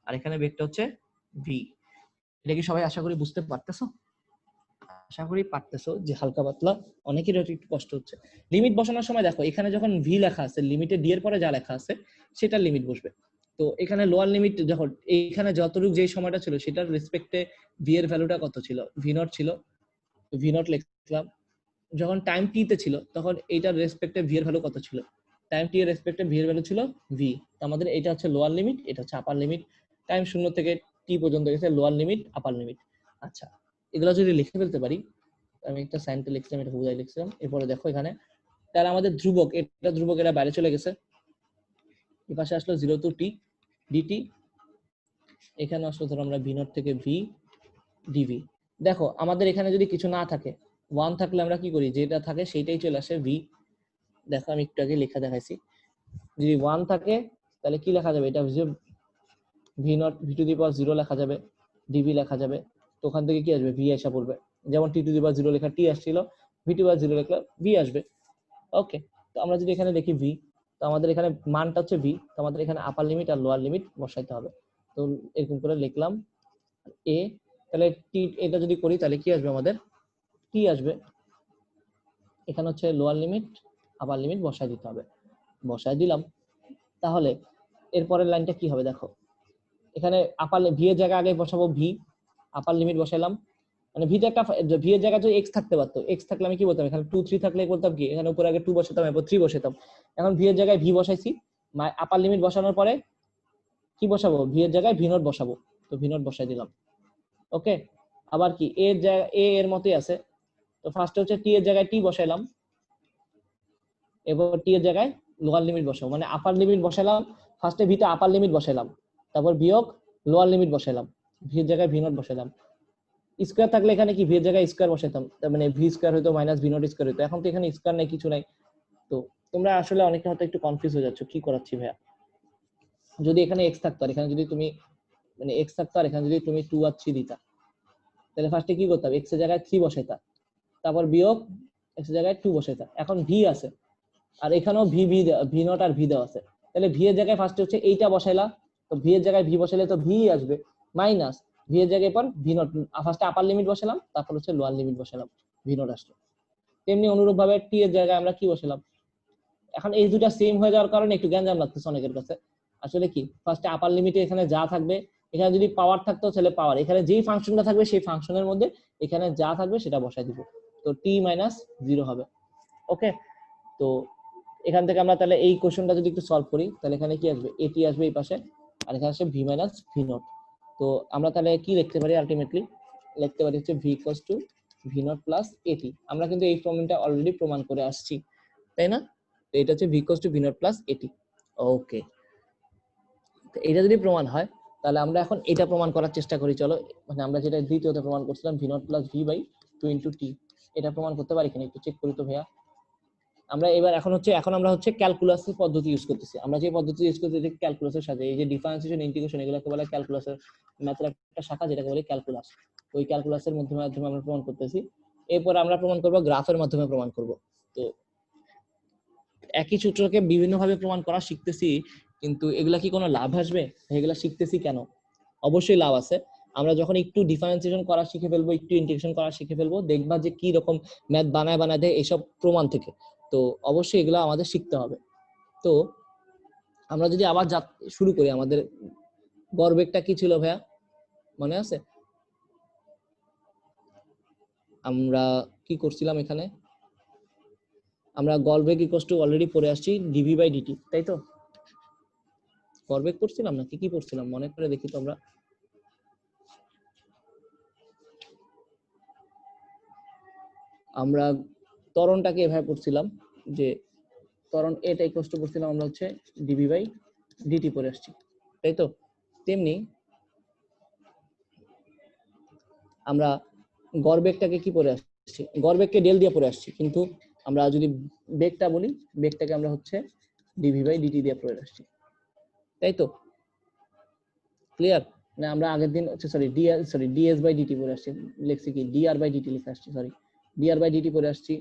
আর এখানে বেগটা হচ্ছে ভি। এটা কি সবাই আশা করি বুঝতে পারতেছো? আশা করি পারতেছো, যে হালকা পাতলা অনেকেরই একটু কষ্ট হচ্ছে। লিমিট বসানোর সময় দেখো এখানে যখন ভি লেখা আছে, লিমিটে ডি এর পরে যা লেখা আছে সেটা লিমিট বসবে। তো এখানে লোয়ার লিমিট যখন এইখানে যতটুকু যেই সময়টা ছিল সেটার রেসপেক্টে ভি এর ভ্যালুটা কত ছিল, ভি নট ছিল, ভি নট লিখলাম। যখন টাইম টি তে ছিল তখন এইটার রেসপেক্টে ভি এর ভ্যালু কত ছিল, টাইম টি এর রেসপেক্টে ভি এর ভ্যালু ছিল ভি। আমাদের এটা হচ্ছে লোয়ার লিমিট, এটা হচ্ছে আপার লিমিট। টাইম 0 থেকে টি পর্যন্ত গেছে লোয়ার লিমিট আপার লিমিট। আচ্ছা, এগুলো যদি লিখে ফেলতে পারি, আমি একটা সাইনটা লিখছিলাম, এটা বুঝাই লিখছিলাম। এরপরে দেখো এখানে তাহলে আমাদের ধ্রুবক, এটা ধ্রুবক, এটা বাইরে চলে গেছে, এই পাশে আসলো 0 টু টি ডিটি, এখানে আসলো ধরো আমরা ভি নট থেকে ভি ডিভি। দেখো আমাদের এখানে যদি কিছু না থাকে, 1 থাকলে আমরা কি করি, যেটা থাকে সেইটাই চলে আসে ভি। দেখো আমি একটু আগে লেখা দেখাইছি, যদি 1 থাকে তাহলে কি লেখা যাবে, এটা v naught v to the power 0 লেখা যাবে, ডিভি লেখা যাবে। তো ওখান থেকে কি আসবে, ভি আসা পড়বে। যেমন টি টু দি পাওয়ার 0 লেখা টি আসছিল, ভি টু দি পাওয়ার 0 লেখা ভি আসবে। ওকে, তো আমরা যদি এখানে দেখি ভি, তো আমাদের এখানে মানটা হচ্ছে ভি, তো আমাদের এখানে আপার লিমিট আর লোয়ার লিমিট বসাইতে হবে। তো এরকম করে লিখলাম এ, তাহলে টি এটা যদি করি তাহলে কি আসবে, আমাদের টি আসবে, এখানে হচ্ছে লোয়ার লিমিট আপার লিমিট বসাই দিতে হবে, বসাই দিলাম। তাহলে এরপরের লাইনটা কি হবে দেখো, এখানে আপার ভি এর জায়গায় আগে বসাবো ভি, আপার লিমিট বসাইলাম, মানে ভিতে একটা ভি এর জায়গায় যদি এক্স থাকতে পারতো, এক্স থাকলে আমি কি বলতাম, এখানে 2 3 থাকলে বলতাম কি, এখানে উপরে আগে 2 বসাতাম, এরপর 3 বসাতাম। এখন ভি এর জায়গায় ভি বসাইছি, আপার লিমিট বসানোর পরে কি বসাবো, ভি এর জায়গায় ভি নট বসাবো, তো ভি নট বসাই দিলাম। ওকে, আবার কি এর জায়গায় এ এর মতই আছে, তো ফার্স্টে হচ্ছে টি এর জায়গায় টি বসাইলাম, এবার টি এর জায়গায় লোয়ার লিমিট বসাবো, মানে আপার লিমিট বসাইলাম, ফার্স্টে ভিতে আপার লিমিট বসাইলাম, তারপর বিয়োগ লোয়ার লিমিট বসাইলাম, ভি এর জায়গায় ভি নট বসাইলাম। স্কয়ার থাকলে এখানে কি ভি এর জায়গায় স্কয়ার বসাইতাম, তার মানে ভি স্কয়ার হইতো মাইনাস ভি নট স্কয়ার হইতো। এখন তো এখানে স্কয়ার নাই, কিছু নাই। তো তোমরা আসলে অনেকে হয়তো একটু কনফিউজ হয়ে যাচ্ছ কি করাচ্ছি ভাইয়া। যদি এখানে এক্স থাকতো আর এখানে যদি তুমি, মানে এক্স থাকতো আর এখানে যদি তুমি 2 আর 3 দিতা, তাহলে ফার্স্টে কি করতাম, এক্স এর জায়গায় 3 বসাইতা, তারপর বিয়োগ এক্স এর জায়গায় 2 বসাইতা। এখন ভি আছে আর এখানেও ভি ভি ভি নট আর ভি দেওয়া আছে, তাহলে ভি এর জায়গায় ফার্স্টে হচ্ছে এইটা বসাইলা, তো ভি এর জায়গায় ভি বসাইলে তো ভি আসবে, মাইনাস ভি এর জায়গায় পর ভি নট, ফার্স্টে আপার লিমিট বসালাম, তারপর হচ্ছে লোয়ার লিমিট বসালাম, ভি নট আসলো। তেমনি অনুরূপভাবে টি এর জায়গায় আমরা কি বসালাম, এখন এই দুটা সেম হয়ে যাওয়ার কারণে একটু গ্যাঞ্জাম লাগতেছে অনেকের কাছে। আসলে কি, ফার্স্টে আপার লিমিটে এখানে যা থাকবে, এখানে যদি পাওয়ার থাকতো তাহলে পাওয়ার, এখানে যেই ফাংশনটা থাকবে সেই ফাংশনের মধ্যে এখানে যা থাকবে সেটা বসাই দিব, তো টি মাইনাস 0 হবে। ওকে, তো এখান থেকে আমরা তাহলে এই কোশ্চেনটা যদি একটু সলভ করি, তাহলে এখানে কি আসবে, এটি আসবে এই পাশে, আর এখানে আসবে ভি মাইনাস ভি নট। তো আমরা তাহলে কি লিখতে পারি, আলটিমেটলি লিখতে পারি হচ্ছে v equals to v not plus এটি। আমরা কিন্তু এই ফর্মুলাটা অলরেডি প্রমাণ করে আসছি, তাই না? তো এটা হচ্ছে v equals to v not plus এটি। ওকে, তো এটা যদি প্রমাণ হয় তাহলে আমরা এখন এটা প্রমাণ করার চেষ্টা করি, চলো। মানে আমরা যেটা দ্বিতীয়তে প্রমাণ করছিলাম v not plus v by 2 into t, এটা প্রমাণ করতে পারি কিনা একটু চেক করি তো ভাইয়া। আমরা এবার এখন আমরা হচ্ছে ক্যালকুলাসের পদ্ধতি ইউজ করতেছি। আমরা যে পদ্ধতি ইউজ করতেছি ক্যালকুলাসের সাথে, এই যে ডিফারেন্সিয়েশন, ইন্টিগ্রেশন, এগুলোকে বলে ক্যালকুলাসের ম্যাথের একটা শাখা, যেটাকে বলে ক্যালকুলাস। ওই ক্যালকুলাসের মাধ্যমে আমরা প্রমাণ করতেছি। এরপর আমরা প্রমাণ করব গ্রাফের মাধ্যমে প্রমাণ করব। তো একই সূত্রকে বিভিন্নভাবে প্রমাণ করা শিখতেছি, কিন্তু এগুলা কি কোনো লাভ আসবে, এগুলা শিখতেছি কেন? অবশ্যই লাভ আছে। আমরা যখন একটু ডিফারেন্সিয়েশন করা শিখে ফেলবো, একটু ইন্টিগ্রেশন করা শিখে ফেলবো, দেখবা যে কি রকম ম্যাথ বানায় বানায় দেয় এইসব প্রমাণ থেকে। তো অবশ্যই এগুলো আমাদের শিখতে হবে। তো আমরা যদি আবার শুরু করি, আমাদের গড়বেগটা কি ছিল ভাইয়া, মনে আছে? আমরা কি করছিলাম এখানে, আমরা গড়বেগ ইকুয়ালস টু অলরেডি পড়ে আসছি ডিভি বাই ডিটি, তাই তো? গড়বেগ করছিলাম না কি করছিলাম, মনে করে দেখি তো। আমরা ত্বরণটাকে এভাবে পড়ছিলাম যে ত্বরণ এটা ইকুয়াল টু করছিলাম আমরা হচ্ছে ডিভি বাই ডিটি পরে আসছি, তাই তো? তেমনি আমরা গড় বেগটাকে কি পরে আসছি, গড় বেগকে ডেল দিয়ে পরে আসছি, কিন্তু আমরা যদি বেগটা বলি, বেগটাকে আমরা হচ্ছে ডিভি বাই ডিটি দিয়ে পরে আসছি, তাই তো? ক্লিয়ার? না আমরা আগের দিন হচ্ছে ডিএস বাই ডিটি পরে আসছি, লিখছি কি ডিআর বাই ডিটি লিখে আসছি, সরি ডিআর বাই ডিটি পরে আসছি,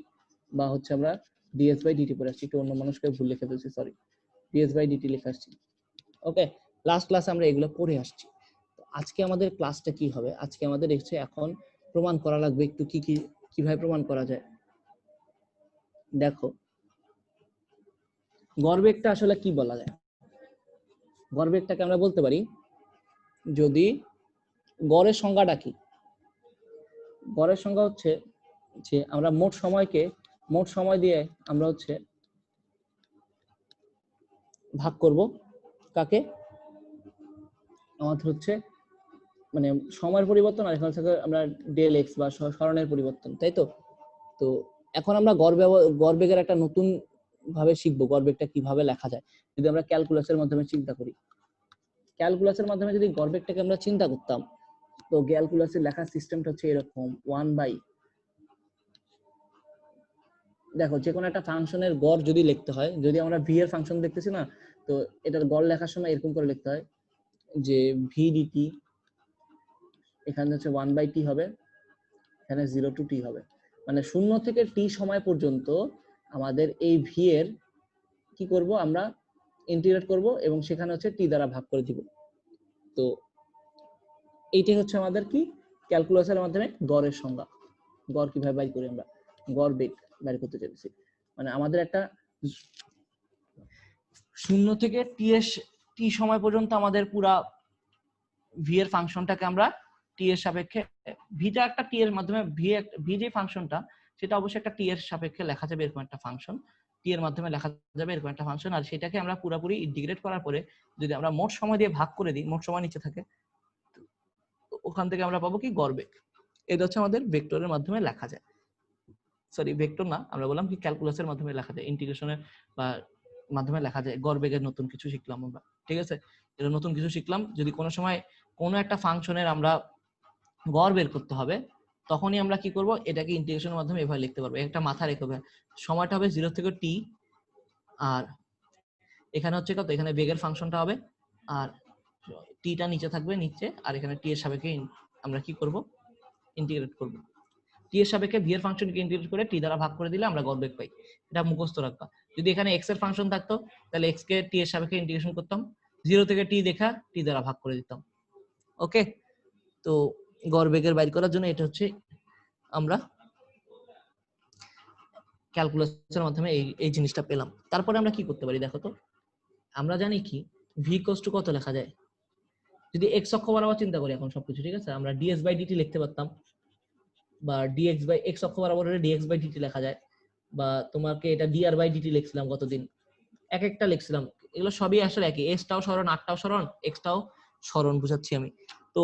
বা হচ্ছে আমরা ডিএস বাই ডিটি পরে আসছি, একটু অন্য মানুষকে ভুল লিখে ফেলছি, সরি ডিএস বাই ডিটি লিখে আসছি। ওকে, লাস্ট ক্লাসে আমরা এগুলো পড়ে আসছি। আজকে আমাদের ক্লাসটা কি হবে, আজকে আমাদের হচ্ছে এখন প্রমাণ করা লাগবে একটু কি কি কিভাবে প্রমাণ করা যায়। দেখো গড় বেগটা আসলে কি বলা যায়, গড় বেগটাকে আমরা বলতে পারি, যদি গড়ের সংজ্ঞাটা কি, গড়ের সংজ্ঞা হচ্ছে যে আমরা মোট সময় দিয়ে আমরা হচ্ছে ভাগ করব কাকে, আমাদের হচ্ছে মানে সময়ের পরিবর্তন, আর এখানে থেকে আমরা ডেল এক্স বা সরণের পরিবর্তন, তাই তো? তো এখন আমরা গড় বেগের একটা নতুন ভাবে শিখবো গড় বেগটা কিভাবে লেখা যায়। যদি আমরা ক্যালকুলাসের মাধ্যমে চিন্তা করি, ক্যালকুলাসের মাধ্যমে যদি গড় বেগটাকে আমরা চিন্তা করতাম, তো ক্যালকুলাসের লেখার সিস্টেমটা হচ্ছে এরকম, 1/, দেখো যে কোনো একটা ফাংশনের গড় যদি লিখতে হয়, যদি আমরা ভি এর ফাংশন দেখতেছি না, তো এটার গড় লেখার সময় এরকম করে লিখতে হয় যে ভি ডিটি, এখানে হচ্ছে 1/t হবে, এখানে 0 to t হবে, মানে 0 থেকে t সময় পর্যন্ত আমাদের এই ভি এর কি করব আমরা ইন্টিগ্রেট করব, এবং সেখানে হচ্ছে t দ্বারা ভাগ করে দিব। তো এইটাই হচ্ছে আমাদের কি ক্যালকুলাসের মাধ্যমে গড়ের সংজ্ঞা। গড় কিভাবে বাইর করি আমরা, গড় বেগ বাইর করতে চাইছি, মানে আমাদের একটা 0 থেকে t সময় পর্যন্ত আমাদের পুরা ভি এর ফাংশনটাকে আমরা টি এর সাপেক্ষে, ভিটা একটা টি এর মাধ্যমে ভি যে ফাংশনটা সেটা অবশ্যই একটা টি এর সাপেক্ষে লেখা যাবে এরকম একটা ফাংশন, টি এর মাধ্যমে লেখা যাবে এরকম একটা ফাংশন, আর সেটাকে আমরা পুরোপুরি ইন্টিগ্রেট করার পরে যদি আমরা মোট সময় দিয়ে ভাগ করে দিই, মোট সময় নিচে থাকে, ওখান থেকে আমরা পাবো কি গড় বেগ। এটা হচ্ছে আমাদের ভেক্টরের মাধ্যমে লেখা যায়, সরি ভেক্টর না, আমরা বললাম কি ক্যালকুলাসের মাধ্যমে লেখা যায়, ইন্টিগ্রেশনের বা মাধ্যমে লেখা যায়। গড় বেগের নতুন কিছু শিখলাম আমরা, ঠিক আছে? এটা নতুন কিছু শিখলাম। যদি কোনো সময় কোনো একটা ফাংশনের আমরা গড় বের করতে হবে, তখনই আমরা কি করব, এটাকে ইন্টিগ্রেশনের মাধ্যমে এভাবে লিখতে পারবো। একটা মাথা রেখে হবে, সময়টা হবে 0 থেকে t, আর এখানে হচ্ছে কত, এখানে বেগের ফাংশনটা হবে, আর টিটা নিচে থাকবে নিচে, আর এখানে টি এর সাপেক্ষে আমরা কি করব, ইন্টিগ্রেট করব। টি এর সাপেক্ষে ভি এর ফাংশনকে ইন্টিগ্রেট করে টি দ্বারা ভাগ করে দিলে আমরা গড় বেগ পাই। এটা মুখস্থ রাখবা। যদি এখানে এক্স এর ফাংশন থাকতো, তাহলে এক্স কে টি এর সাপেক্ষে ইন্টিগ্রেশন করতাম, 0 থেকে টি দেখা টি দ্বারা ভাগ করে দিতাম। ওকে, তো গড় বেগের বাইর করার জন্য এটা হচ্ছে আমরা ক্যালকুলাসের মাধ্যমে এই জিনিসটা পেলাম। তারপরে আমরা কি করতে পারি দেখো তো, আমরা জানি কি ভি ইকুয়ালস টু কত লেখা যায়, যদি এক্স অক্ষ বরাবর চিন্তা করি এখন সবকিছু, ঠিক আছে? আমরা ডিএস বাই ডিটি লিখতে পারতাম, বা ডিএক্স বাই এক্স অক্ষ বরাবর ডিএক্স বাই ডিটি লেখা যায়, বা তোমাকে এটা ডিআর বাই ডিটি লিখছিলাম কতদিন, এক একটা লিখছিলাম, এগুলো সবই আসলে একই, এস টাও সরণ, আর টাও সরণ, এক্স টাও সরণ, বুঝাচ্ছি আমি। তো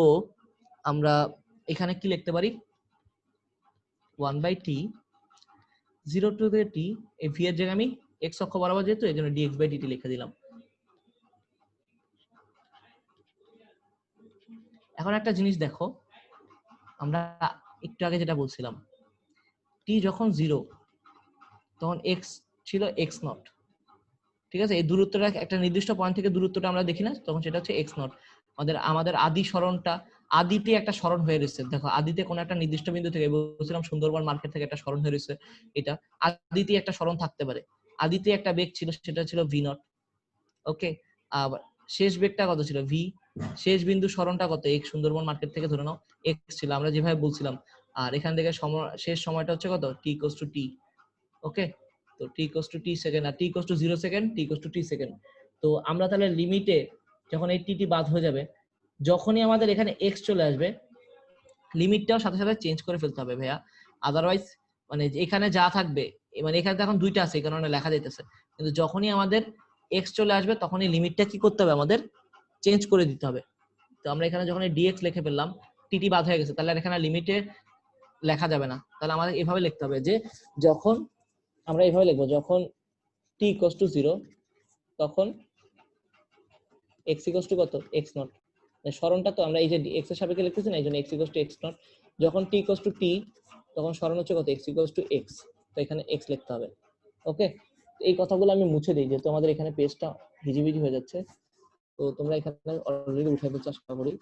আমরা এখানে কি লিখতে পারি, 1/t 0 to the t, এই ভি এর জায়গায় আমি এক্স অক্ষ বরাবর যেহেতু এই জন্য ডিএক্স বাই ডিটি লিখে দিলাম। এখন একটা জিনিস দেখো, আমরা একটু আগে যেটা বলছিলাম, টি যখন 0 তখন এক্স ছিল এক্স নট, ঠিক আছে? এই দূরত্বটা একটা নির্দিষ্ট পয়েন্ট থেকে দূরত্বটা আমরা দেখি না, তখন সেটা হচ্ছে এক্স নট। আমাদের আদি সরণটা, আদিতে একটা সরণ হয়ে রয়েছে, দেখো আদিতে কোন একটা নির্দিষ্ট বিন্দু থেকে, বলছিলাম সুন্দরবন মার্কেট থেকে একটা সরণ হয়ে রয়েছে, এটা আদিতে একটা সরণ থাকতে পারে। আদিতে একটা বেগ ছিল, সেটা ছিল ভি নট। ওকে, আবার শেষ বেগটা কত ছিল, ভি। শেষ বিন্দু সরণটা কত, এক্স, সুন্দরবন মার্কেট থেকে ধরে নাও এক্স ছিল, আমরা যেভাবে বলছিলাম। আর এখান থেকে শেষ সময়টা হচ্ছে কত, টি ইকুয়ালস টু টি। ওকে, তো t equals to t second, আর t equals to 0 second, t equals to t second. তো আমরা তাহলে লিমিটে যখন এই টি বাদ হয়ে যাবে, যখনই আমাদের এখানে এক্স চলে আসবে, লিমিটটাও সাথে সাথে চেঞ্জ করে ফেলতে হবে ভাইয়া, আদারওয়াইজ মানে এখানে যা থাকবে, মানে এখানে এখন দুইটা আছে এই কারণে লেখা যাইতেছে, কিন্তু যখনই আমাদের এক্স চলে আসবে তখনই লিমিটটা কি করতে হবে, আমাদের চেঞ্জ করে দিতে হবে। তো আমরা এখানে যখন ডিএক্স লিখে ফেললাম, টিটি বাদ হয়ে গেছে, তাহলে এখানে লিমিটে লেখা যাবে না, তাহলে আমাদের এভাবে লিখতে হবে যে যখন আমরা এইভাবে লিখবো, যখন টি ইকুয়ালস টু 0 তখন x ইকুয়ালস টু কত x নট, সরণটা তো আমরা এই যে x এর সাপেক্ষে লিখতেছি না, এই জন্য x equals to x not. যখন t ইকুয়ালস টু t তখন সরণ হচ্ছে কত x ইকুয়ালস টু x, তো এখানে x লিখতে হবে। ওকে, এই কথাগুলো আমি মুছে দিই যেহেতু আমাদের এখানে পেজটা হিজিবিজি হয়ে যাচ্ছে। তো তোমরা এখানে অলরেডি উঠাই ফেলছো আশা করি,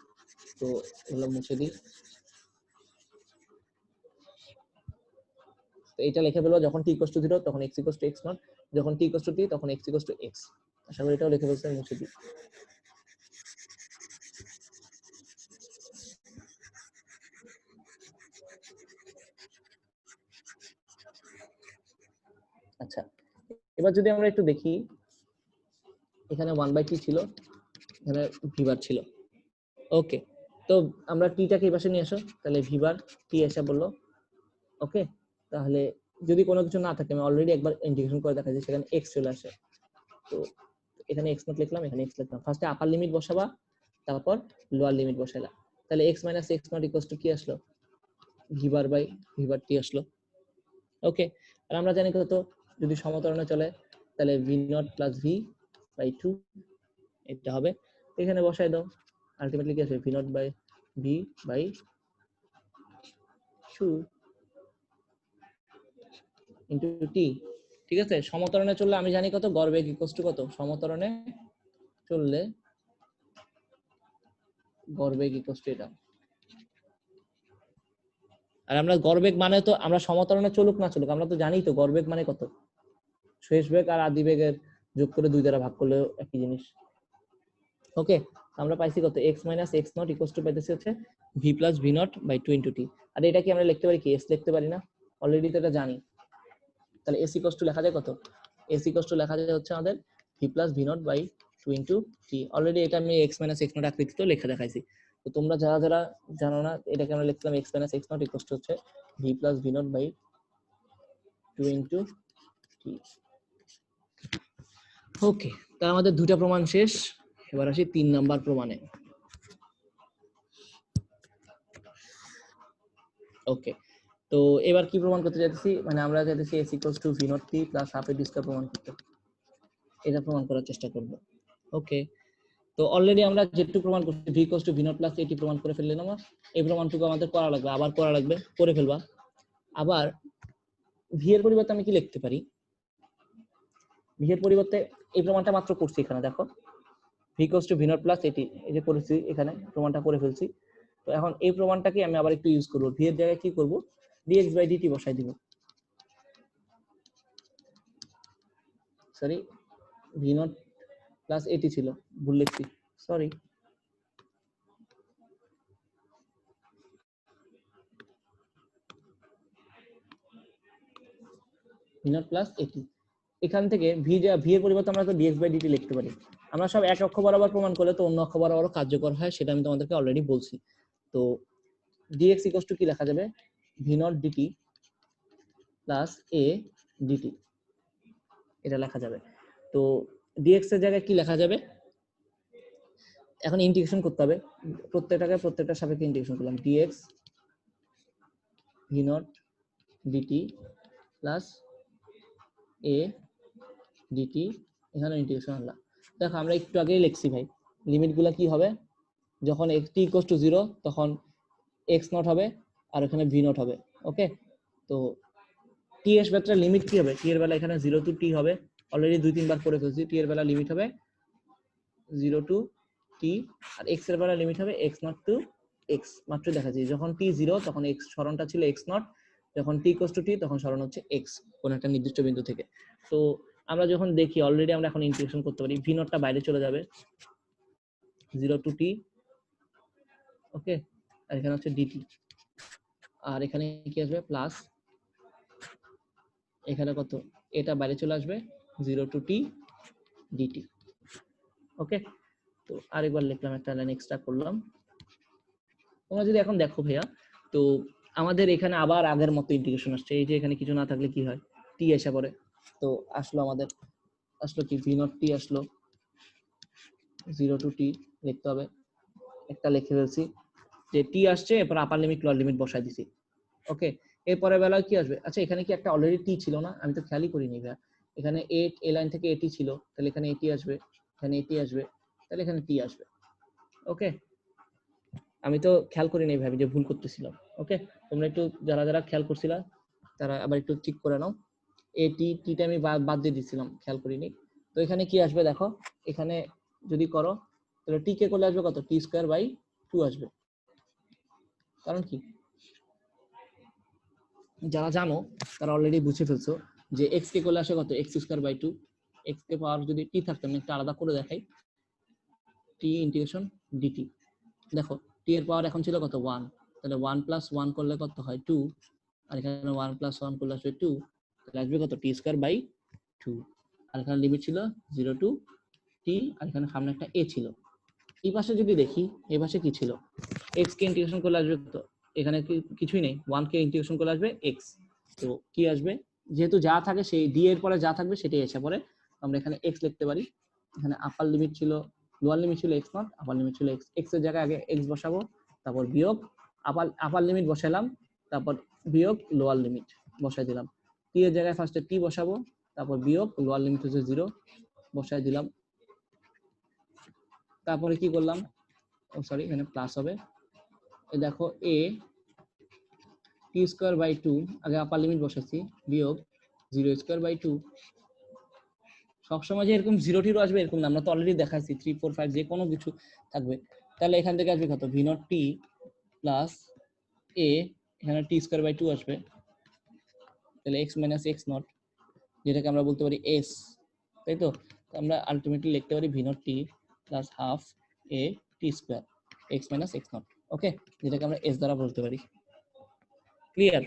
তো এগুলো মুছে দিই। তো এটা লিখে ফেলবো, যখন t ইকুয়ালস টু 0 তখন x equals to x not, যখন t ইকুয়ালস টু t তখন x ইকুয়ালস টু x। আশা করি এটাও লিখে ফেলছো, মুছে দিই। আচ্ছা, এবার যদি আমরা একটু দেখি, এখানে 1/t ছিল, এখানে v বার ছিল। ওকে, তো আমরা টিটাকে এই পাশে নিয়ে আসো, তাহলে v বার t এসে বললো। ওকে, তাহলে যদি কোনো কিছু না থাকে, আমি অলরেডি একবার ইন্টিগ্রেশন করে দেখাচ্ছি, সেখানে x চলে আসে। তো এখানে x নট লিখলাম, এখানে x লিখলাম। ফার্স্টে আপার লিমিট বসাবা, তারপর লোয়ার লিমিট বসাইলা, তাহলে x minus x nought equals to কি আসলো, v bar by v bar t আসলো। ওকে, আর আমরা জানি কত, যদি সমতরণে চলে তাহলে v nought plus v by 2 এটা হবে। এখানে বসাই দাও, আলটিমেটলি কি আসবে, v nought by v by 2 into t। ঠিক আছে, সমতরণে চললে আমি জানি কত, গড় বেগ ইকুয়ালস টু কত, সমতরণে চললে গড় বেগ ইকুয়ালস টু এটা। আর আমরা গড় বেগ মানে তো আমরা সমতরণে চলুক না চলুক, আমরা তো জানি তো গড় বেগ মানে কত, শেষ বেগ আর আদি বেগের যোগ করে 2 দ্বারা ভাগ করলেও একই জিনিস। ওকে, আমরা পাইছি কত, x minus x nought equals to পাইতেছি হচ্ছে v plus v nought by 2 into t। আর এটা কি আমরা লিখতে পারি কি, s লিখতে পারি না, অলরেডি তো এটা জানি। তাহলে s ইকুয়ালস টু লেখা যায় কত, s ইকুয়ালস টু লেখা যায় হচ্ছে আমাদের v plus v nought by 2 into t। Already এটা আমি x মাইনাস x নট আকৃতিতে লেখা দেখাইছি। তো তোমরা যারা যারা জানো না, এটাকে আমরা লিখলাম x minus x nought equals to হচ্ছে v plus v nought by 2 into t। Okay, তার আমাদের দুটো প্রমাণ শেষ, এবার আসি 3 নাম্বার প্রমাণে। ওকে, তো এবার কি প্রমাণ করতে যাচ্ছি, মানে আমরা যাচ্ছি s equals to v not t plus half a d square প্রমাণ করতে, এটা প্রমাণ করার চেষ্টা করব। ওকে, তো অলরেডি আমরা যেটুকু প্রমাণ করছি v equals to v nought plus a t প্রমাণ করে ফেললাম। আমরা এই প্রমাণটুকু আমাদের করা লাগবে, আবার করা লাগবে, করে ফেলবা। আবার v এর পরিবর্তে আমি কি লিখতে পারি, v এর পরিবর্তে এই প্রমাণটা মাত্র করছি, এখানে দেখো v equals to v nought plus এটি, এই যে করেছি এখানে প্রমাণটা করে ফেলছি। তো এখন এই প্রমাণটাকে আমি আবার একটু ইউজ করব, v এর জায়গায় কি করব, dx বাই dt বসাই দিব। সরি, v নট প্লাস এটি ছিল, ভুল লিখছি, সরি। v নট প্লাস এটি, এখান থেকে v এর পরিবর্তে আমরা তো dx বাই dt লিখতে পারি। আমরা সব এক অক্ষ বরাবর প্রমাণ করলে তো অন্য অক্ষ বরাবর কার্যকর হয়, সেটা আমি তোমাদেরকে অলরেডি বলছি। তো dx ইকুয়ালস টু কি লেখা যাবে, v not dt plus a dt, এটা লেখা যাবে। তো dx এর জায়গায় কি লেখা যাবে, এখন ইন্টিগ্রেশন করতে হবে, প্রত্যেকটার সাপেক্ষে ইন্টিগ্রেশন করলাম, dx v not dt plus a dt, এখানে ইন্টিগ্রেশন হলো। দেখো আমরা একটু আগেই লিখছি ভাই, লিমিটগুলো কি হবে, যখন t ইকুয়ালস টু 0 তখন x নট হবে আর এখানে v নট হবে। ওকে, তো t এর ক্ষেত্রে লিমিট কি হবে, t এর বেলা এখানে 0 টু t হবে, অলরেডি 2-3 বার করে ফেলছি। t এর বেলা লিমিট হবে 0 টু t, আর x এর বেলা লিমিট হবে x নট টু x। মাত্র দেখাচ্ছি, যখন t 0 তখন x সরণটা ছিল x নট, যখন t ইকুয়ালস টু t তখন সরণ হচ্ছে x কোন একটা নির্দিষ্ট বিন্দু থেকে। তো আমরা যখন দেখি অলরেডি আমরা এখন ইন্টিগ্রেশন করতে পারি, v নটটা বাইরে চলে যাবে 0 টু t। ওকে, আর এখানে হচ্ছে dt, আর এখানে কি আসবে প্লাস, এখানে কত, এটা বাইরে চলে আসবে 0 টু t dt। ওকে, তো আরেকবার লিখলাম, একটা লাইন এক্সট্রা করলাম। তোমরা যদি এখন দেখো ভাইয়া, তো আমাদের এখানে আবার আগের মতো ইন্টিগ্রেশন আসছে, এই যে এখানে কিছু না থাকলে কি হয়, t এসে পড়ে। তো আসলো আমাদের, আসলো কি v নট t আসলো 0 টু t লিখতে হবে, একটা লিখে ফেলছি যে t আসছে, এরপর আপার লিমিট লোয়ার লিমিট বসাই দিছি। ওকে, এরপরে বেলায় কি আসবে, আচ্ছা এখানে কি একটা অলরেডি t ছিল না, আমি তো খেয়ালই করিনি ভাইয়া, এখানে এ লাইন থেকে এটি ছিল, তাহলে এখানে এটি আসবে, এখানে এটি আসবে, তাহলে এখানে টি আসবে। ওকে, আমি তো খেয়াল করিনি ভাবি যে ভুল করতেছিলাম। ওকে, তোমরা একটু যারা যারা খেয়াল করছিলা তারা আবার একটু ঠিক করে নাও। এ টিটা আমি বাদ দিয়ে দিছিলাম, খেয়াল করিনি। তো এখানে কি আসবে দেখো, এখানে যদি করো তাহলে টি কে করলে আসবে কত, টি স্কয়ার বাই 2 আসবে। কারণ কি, যারা জানো তারা অলরেডি বুঝে ফেলছো যে এক্স কে করলে আসে কত, এক্স স্কয়ার বাই 2। এক্স কে পাওয়ার যদি টি থাকতো, আমি একটা আলাদা করে দেখাই, টি ইন্টিগ্রেশন ডিটি। দেখো টি এর পাওয়ার এখন ছিল কত, 1, তাহলে 1 প্লাস 1 করলে কত হয় 2, আর এখানে 1 প্লাস 1 করলে আসবে 2, তাহলে আসবে কত, টি স্কয়ার বাই 2। আর এখানে লিমিট ছিল 0 টু টি, আর এখানে সামনে একটা এ ছিল। এই পাশে যদি দেখি, এই পাশে কি ছিল, এক্স কে ইন্টিগ্রেশন করলে আসবে কত, এখানে কিছুই নেই, 1 কে ইন্টিগ্রেশন করলে আসবে এক্স। তো কি আসবে, যেহেতু যা থাকে সেই ডি এর পরে যা থাকবে সেটাই এসে পড়ে, আমরা এখানে এক্স লিখতে পারি। এখানে আপার লিমিট ছিল, লোয়ার লিমিট ছিল এক্স নট, আপার লিমিট ছিল এক্স। এক্স এর জায়গায় আগে এক্স বসাবো, তারপর বিয়োগ আপার লিমিট বসালাম, তারপর বিয়োগ লোয়ার লিমিট বসাই দিলাম। টি এর জায়গায় ফার্স্টে টি বসাবো, তারপর বিয়োগ লোয়ার লিমিট হচ্ছে 0 বসাই দিলাম। তারপরে কি করলাম, ও সরি এখানে প্লাস হবে। এই দেখো এ টি স্কয়ার বাই 2, আগে আপার লিমিট বসাচ্ছি, বিয়োগ 0 স্কয়ার বাই 2। সবসময় যে এরকম 0 টিরও আসবে এরকম না, আমরা তো অলরেডি দেখাচ্ছি 3 4 5 যে কোনো কিছু থাকবে। তাহলে এখান থেকে আসবে কত, ভি নট টি প্লাস এ, এখানে টি স্কয়ার বাই 2 আসবে, তাহলে এক্স মাইনাস এক্স নট, যেটাকে আমরা বলতে পারি এস, তাই তো। আমরা আলটিমেটলি লিখতে পারি v not t plus half a t square x minus x naught. Okay, যেটাকে আমরা এস দ্বারা বলতে পারি। ক্লিয়ার?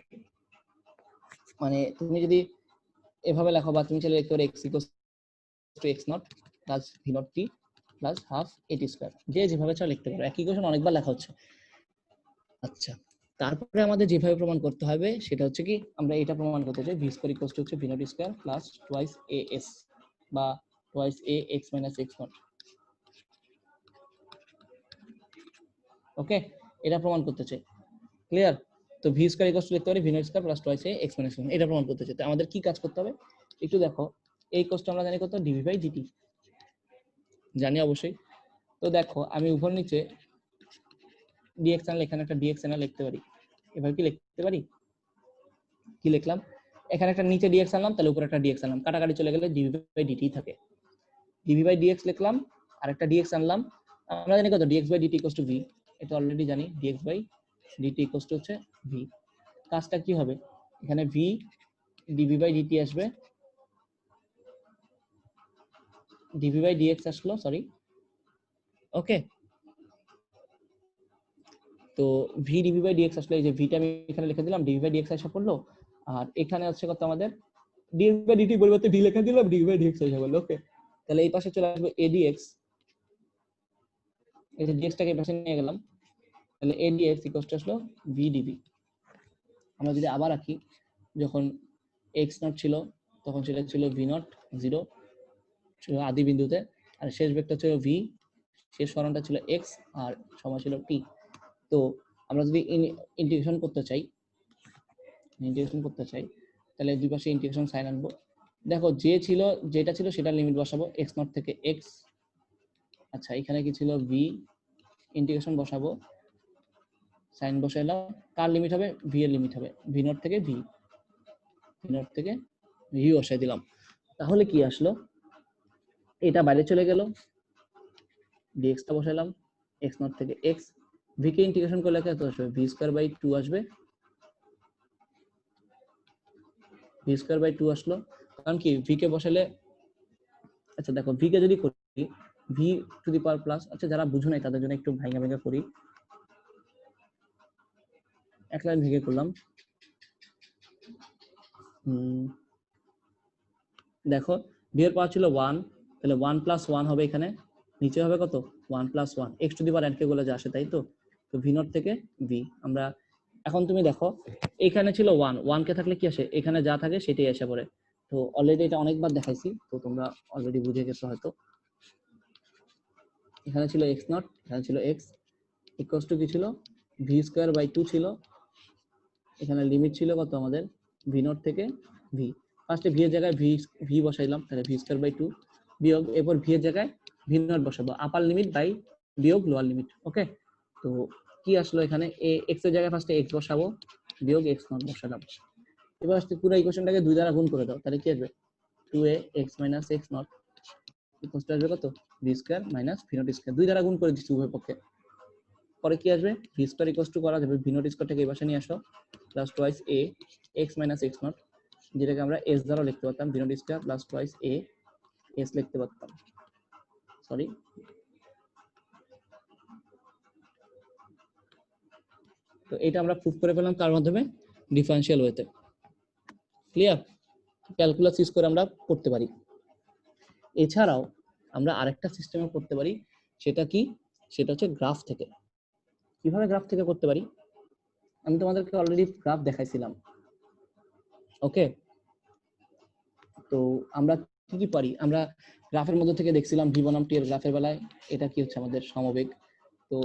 মানে তুমি যদি এভাবে লেখো, বা তুমি চাইলে লিখতে পারো x equals to x not plus v not t plus half a t square, যে যেভাবে চাও লিখতে পারো, একই ইকুয়েশন অনেকবার লেখা হচ্ছে। আচ্ছা, তারপরে আমাদের যেভাবে প্রমাণ করতে হবে সেটা হচ্ছে কি, আমরা এটা প্রমাণ করতে চাই ভি স্কয়ার ইকুয়ালস টু হচ্ছে v not square plus twice a s বা twice a x minus x naught. Okay, এটা প্রমাণ করতে চাই। ক্লিয়ার? তো ভি স্কয়ার ইকুয়ালস টু লিখতে পারি v not square plus twice a x minus x, এটা প্রমাণ করতে চাই। তো আমাদের কি কাজ করতে হবে একটু দেখো, এই কোর্সটা আমরা জানি কত, ডিভি বাই ডিটি জানি অবশ্যই। তো দেখো আমি উপর নিচে ডিএক্স আনলে এখানে একটা ডিএক্স আনলে লিখতে পারি, এভাবে কি লিখতে পারি, কি লিখলাম, এখানে একটা নিচে ডিএক্স আনলাম, তাহলে উপরে একটা ডিএক্স আনলাম, কাটাকাটি চলে গেলে ডিভি বাই ডিটি থাকে, ডিভি বাই ডিএক্স লিখলাম, আর একটা ডিএক্স আনলাম। আমরা জানি কত, d x by d t equals to v, এটা অলরেডি জানি, d x by d t equals to হচ্ছে ভি। কাজটা কি হবে, এখানে ভি ডিভি বাই ডিটি আসবে, ডিভি বাই ডিএক্স আসলো, সরি। ওকে, তো ভি ডিভি বাই ডিএক্স আসলে, এই যে ভিটা আমি এখানে লিখে দিলাম, ডিভি বাই ডিএক্স এসে পড়লো, আর এখানে হচ্ছে কত আমাদের, ডিএক্স বাই ডিটি পরিবর্তে ভি লিখে দিলাম, ডিভি বাই ডিএক্স এসে পড়লো। ওকে, তাহলে এই পাশে চলে আসবে এডিএক্স, এই যে ডিএক্সটাকে এই পাশে নিয়ে গেলাম, তাহলে এডিএক্স ইকুয়ালস টু আসলো ভি ডিভি। আমরা যদি আবার রাখি, যখন এক্স নট ছিল তখন সেটা ছিল ভি নট 0 ছিল আদি বিন্দুতে, আর শেষ ভেক্টর ছিল ভি, শেষ সরণটা ছিল এক্স, আর সময় ছিল টি। তো আমরা যদি ইন্টিগ্রেশন করতে চাই, তাহলে দুই পাশে ইন্টিগ্রেশন সাইন আনবো। দেখো যেটা ছিল সেটা লিমিট বসাবো, এক্স নট থেকে এক্স। আচ্ছা, এখানে কি ছিল, ভি ইন্টিগ্রেশন বসাবো, সাইন বসাইলাম, কার লিমিট হবে, ভি এর লিমিট হবে, ভি নট থেকে ভি বসাই দিলাম। তাহলে কি আসলো, এটা বাইরে চলে গেল, ডিএক্স টা বসাইলাম, এক্স নট থেকে এক্স, ভি কে ইন্টিগ্রেশন করলে কত আসবে, ভি স্কয়ার বাই 2 আসবে, ভি স্কয়ার বাই 2 আসলো। কারণ কি, ভি কে বসালে, আচ্ছা দেখো ভি কে যদি করি V to the power plus, আচ্ছা যারা বুঝো নাই তাদের জন্য একটু ভাঙা ভাঙা করি, এক লাইন ভেঙে করলাম। দেখো ভি এর পাওয়ার ছিল 1, তাহলে 1 প্লাস 1 হবে, এখানে নিচে হবে কত, 1 plus 1 x two the power N K গুলো যা আসে, তাই তো। তো ভি নট থেকে ভি, আমরা এখন তুমি দেখো এখানে ছিল 1 কে থাকলে কি আসে, এখানে যা থাকে সেটাই এসে পড়ে। তো অলরেডি এটা অনেকবার দেখাইছি, তো তোমরা অলরেডি বুঝে গেছো হয়তো। এখানে ছিল এক্স নট, এখানে ছিল এক্স, ইকুয়ালস টু কি ছিল, ভি স্কয়ার বাই 2 ছিল, এখানে লিমিট ছিল কত আমাদের, ভি নট থেকে ভি। ফার্স্টে ভি এর জায়গায় ভি বসাইলাম, তাহলে ভি স্কয়ার বাই 2 বিয়োগ, এরপর ভি এর জায়গায় ভি নট বসাবো, আপার লিমিট বাই বিয়োগ লোয়ার লিমিট। ওকে, তো কি আসলো এখানে, এ এক্স এর জায়গায় ফার্স্টে এক্স বসাবো বিয়োগ এক্স নট বসালাম। এবার আসলে পুরো ইকুয়েশনটাকে 2 দ্বারা গুণ করে দাও, তাহলে কি আসবে 2ax - x not equal to আসবে কত, V square minus v not square. 2 দ্বারা গুণ করে দিচ্ছি উভয় পক্ষে। পরে কি আসবে, ভি স্কয়ার ইকুয়াল টু করা যাবে ভি নট স্কয়ারটাকে এই পাশে নিয়ে আসো, plus twice a x minus x not, যেটাকে আমরা এস দ্বারা লিখতে পারতাম, V naught square plus twice a S লিখতে পারতাম, সরি। তো এটা আমরা প্রুফ করে পেলাম কার মাধ্যমে, ডিফারেনশিয়াল ওয়েতে। ক্লিয়ার? ক্যালকুলাস ইউজ করে আমরা করতে পারি। এছাড়াও আমরা আরেকটা সিস্টেমে করতে পারি, সেটা কি, সেটা হচ্ছে গ্রাফ থেকে। কিভাবে গ্রাফ থেকে করতে পারি, আমি তোমাদেরকে অলরেডি গ্রাফ দেখাইছিলাম। ওকে, তো আমরা কি কি পারি, আমরা গ্রাফের মধ্যে থেকে দেখছিলাম ভি বনাম টি এর গ্রাফের বেলায় এটা কি হচ্ছে আমাদের সমবেগ। তো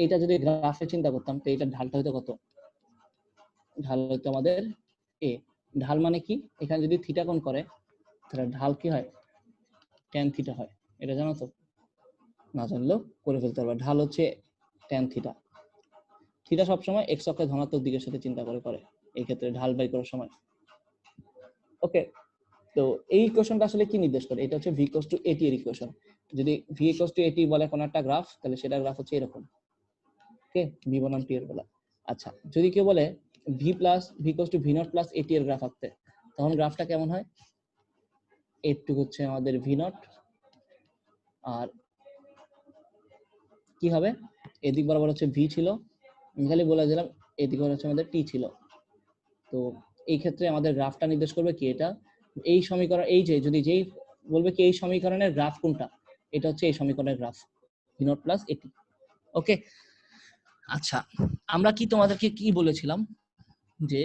এটা যদি গ্রাফে চিন্তা করতাম, তো এটা ঢালটা হয়তো কত, ঢাল হয়তো আমাদের এ। ঢাল মানে কি, এখানে যদি থিটা কোণ করে তাহলে ঢাল কি হয়, ট্যান থিটা হয়। এটা জানো তো, না জানলেও করে ফেলতে পারবে। ঢাল হচ্ছে ট্যান থিটা। থিটা সবসময় এক্স অক্ষের ধনাত্মক দিকের সাথে চিন্তা করে করে এই ক্ষেত্রে ঢাল বাই করার সময়। ওকে, তো এই ইকুয়েশনটা আসলে কি নির্দেশ করে, এটা হচ্ছে ভি ইকুয়ালস টু এটি এর ইকুয়েশন। যদি ভি ইকুয়ালস টু এটি বলে কোন একটা গ্রাফ, তাহলে সেটার গ্রাফ হচ্ছে এরকম। ওকে, ভি বনাম টি এর বেলা। আচ্ছা, যদি কেউ বলে V plus V equals to v not plus এটি এর গ্রাফ আঁকতে, তখন গ্রাফটা কেমন হয়, এটুকু হচ্ছে আমাদের ভি নট, আর কি হবে, এদিক বরাবর হচ্ছে ভি ছিল, আমি খালি বলে দিলাম এদিক বরাবর হচ্ছে আমাদের টি ছিল। তো এই ক্ষেত্রে আমাদের গ্রাফটা নির্দেশ করবে কি, এটা এই সমীকরণ, এই যে যদি যেই বলবে কি এই সমীকরণের গ্রাফ কোনটা, এটা হচ্ছে এই সমীকরণের গ্রাফ, ভি নট প্লাস এটি। ওকে, আচ্ছা, আমরা কি তোমাদেরকে কি বলেছিলাম, যে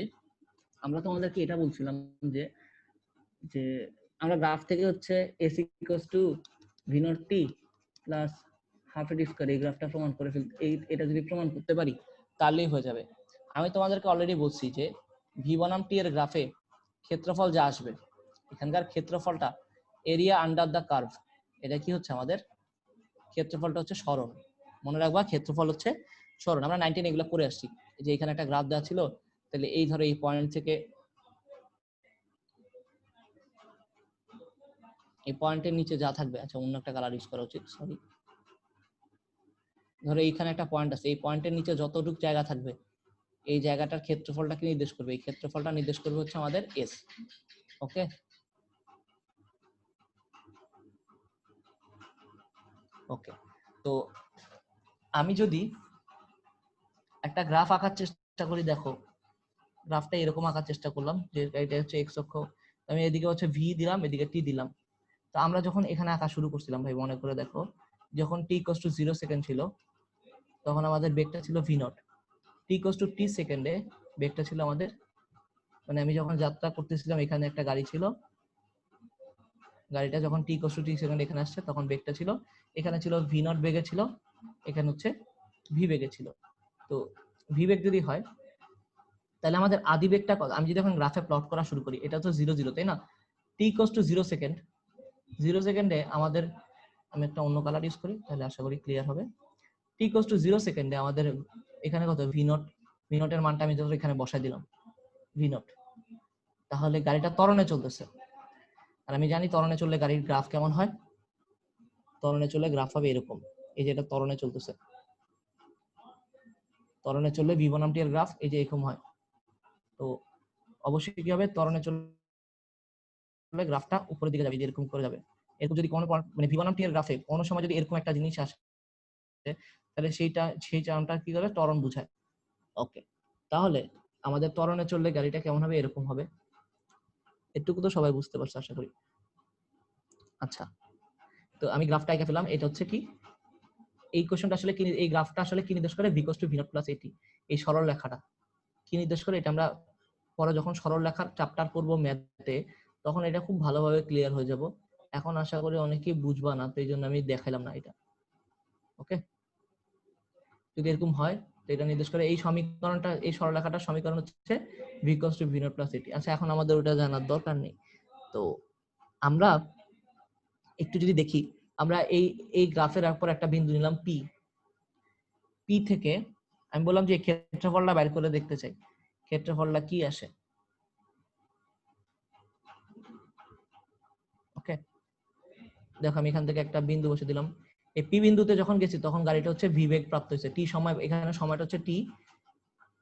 আমরা তোমাদেরকে এটা বলছিলাম যে যে আমরা গ্রাফ থেকে হচ্ছে S equals to v not t plus half a t square এই গ্রাফটা প্রমাণ করে ফেলতে, এটা যদি প্রমাণ করতে পারি তাহলেই হয়ে যাবে। আমি তোমাদেরকে অলরেডি বলছি যে ভি বনাম টি এর গ্রাফে ক্ষেত্রফল যা আসবে, এখানকার ক্ষেত্রফলটা এরিয়া আন্ডার দ্য কার্ভ, এটা কি হচ্ছে আমাদের ক্ষেত্রফলটা হচ্ছে সরণ। মনে রাখবা ক্ষেত্রফল হচ্ছে সরণ। আমরা 19 এগুলো করে আসছি, এই যে এখানে একটা গ্রাফ দেওয়া ছিল, তাহলে এই ধরো এই পয়েন্ট থেকে এই পয়েন্টের নিচে যা থাকবে, আচ্ছা অন্য একটা কালার ইউজ করা উচিত, সরি। ধরো এইখানে একটা পয়েন্ট আছে, এই পয়েন্টের নিচে যতটুকু জায়গা থাকবে এই জায়গাটার ক্ষেত্রফলটাকে নির্দেশ করবে, এই ক্ষেত্রফলটা নির্দেশ করবে হচ্ছে আমাদের এস। ওকে, ওকে, তো আমি যদি একটা গ্রাফ আঁকার চেষ্টা করি, দেখো গ্রাফটা এরকম আঁকার চেষ্টা করলাম, যে এটা হচ্ছে এক্স অক্ষ, আমি এদিকে হচ্ছে ভি দিলাম, এদিকে টি দিলাম। তো আমরা যখন এখানে আঁকা শুরু করছিলাম ভাই, মনে করে দেখো, যখন টি ইকুয়াল টু 0 সেকেন্ড ছিল, তখন আমাদের বেগটা ছিল v not. T equal to t সেকেন্ডে বেগটা ছিল আমাদের, মানে আমি যখন যাত্রা করতেছিলাম এখানে একটা গাড়ি ছিল, গাড়িটা যখন টি ইকুয়াল টু টি সেকেন্ড এখানে আসছে, তখন বেগটা ছিল, এখানে ছিল ভি নট বেগে ছিল, এখানে হচ্ছে ভি বেগে ছিল। তো ভি বেগ যদি হয়, তাহলে আমাদের আদি বেগটা কত, আমি যদি এখন গ্রাফে প্লট করা শুরু করি, এটা তো 0 0, তাই না? টি ইকুয়াল টু 0 সেকেন্ড, 0 সেকেন্ডে আমাদের, আমি একটা অন্য কালার ইউজ করি তাহলে আশা করি ক্লিয়ার হবে। টি ইকুয়াল টু 0 সেকেন্ডে আমাদের এখানে কত, ভি নট, ভি নটের মানটা আমি ধরো এখানে বসাই দিলাম ভি নট। তাহলে গাড়িটা ত্বরণে চলতেছে, আর আমি জানি ত্বরণে চললে গাড়ির গ্রাফ কেমন হয়, ত্বরণে চললে গ্রাফ হবে এরকম, এই যে এটা ত্বরণে চলতেছে, ত্বরণে চললে ভি বনাম টি এর গ্রাফ এই যে এরকম হয়। তো অবশ্যই কি হবে, ত্বরণে চললে গ্রাফটা উপরের দিকে যাবে, এরকম করে যাবে। এরকম যদি কোনো মানে ভি বনাম টি এর গ্রাফে কোনো সময় যদি এরকম একটা জিনিস আসে, তাহলে সেই টার্মটা কি হবে, ত্বরণ বোঝায়। ওকে, তাহলে আমাদের ত্বরণে চললে গাড়িটা কেমন হবে, এরকম হবে। এটুকু তো সবাই বুঝতে পারছে আশা করি। আচ্ছা, তো আমি গ্রাফটা এঁকে ফেলাম, এটা হচ্ছে কি, এই কোশ্চেনটা আসলে কি, এই গ্রাফটা আসলে কি নির্দেশ করে, V equal to v not plus এটি, এই সরল রেখাটা কি নির্দেশ করে, এটা আমরা পরে যখন সরল রেখার চ্যাপ্টার করব ম্যাথে, তখন এটা খুব ভালোভাবে ক্লিয়ার হয়ে যাব। এখন আশা করি অনেকেই বুঝবা না, তো এই জন্য আমি দেখাইলাম না এটা। ওকে, যদি এরকম হয়, তো এটা নির্দেশ করে এই সমীকরণটা, এই সরলরেখাটার সমীকরণ হচ্ছে V equal to v not plus এটি। আচ্ছা, এখন আমাদের ওটা জানার দরকার নেই, তো আমরা একটু যদি দেখি, আমরা এই গ্রাফের উপর একটা বিন্দু নিলাম পি। পি থেকে আমি বললাম যে ক্ষেত্রফলটা বের করে দেখতে চাই, ক্ষেত্রফলটা কি আসে। ওকে, দেখো আমি এখান থেকে একটা বিন্দু বসে দিলাম। এই পি বিন্দুতে যখন গেছি তখন গাড়িটা হচ্ছে ভি বেগ প্রাপ্ত হয়েছে, টি সময়, এখানে সময়টা হচ্ছে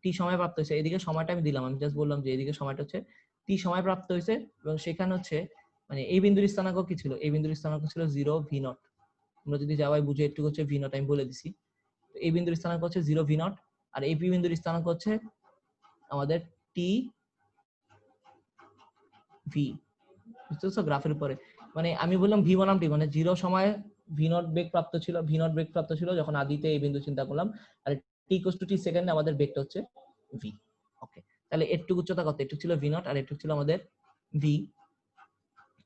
টি সময় প্রাপ্ত হয়েছে। এদিকে সময়টা আমি দিলাম, আমি জাস্ট বললাম যে এদিকে সময়টা হচ্ছে টি সময় প্রাপ্ত হয়েছে, এবং সেখানে হচ্ছে মানে এই বিন্দুর স্থানাঙ্ক কি ছিল, এই বিন্দুর স্থানাঙ্ক ছিল 0 ভি নট। তোমরা যদি যাওয়াই বুঝে একটু হচ্ছে ভি নট আমি বলে দিছি। তো এই বিন্দুর স্থানাঙ্ক হচ্ছে 0 ভি নট, আর এই পি বিন্দুর স্থানাঙ্ক হচ্ছে আমাদের টি ভি। বুঝতেছো গ্রাফের উপরে, মানে আমি বললাম ভি বনাম টি, মানে 0 সময় ভি নট বেগ প্রাপ্ত ছিল, ভি নট বেগ প্রাপ্ত ছিল যখন আদিতে এই বিন্দু চিন্তা করলাম, আর টি ইকুয়াল টু টি সেকেন্ডে আমাদের বেগটা হচ্ছে ভি। ওকে, তাহলে এটুকু উচ্চতা কত, এটুকু ছিল ভি নট আর এটুকু ছিল আমাদের ভি।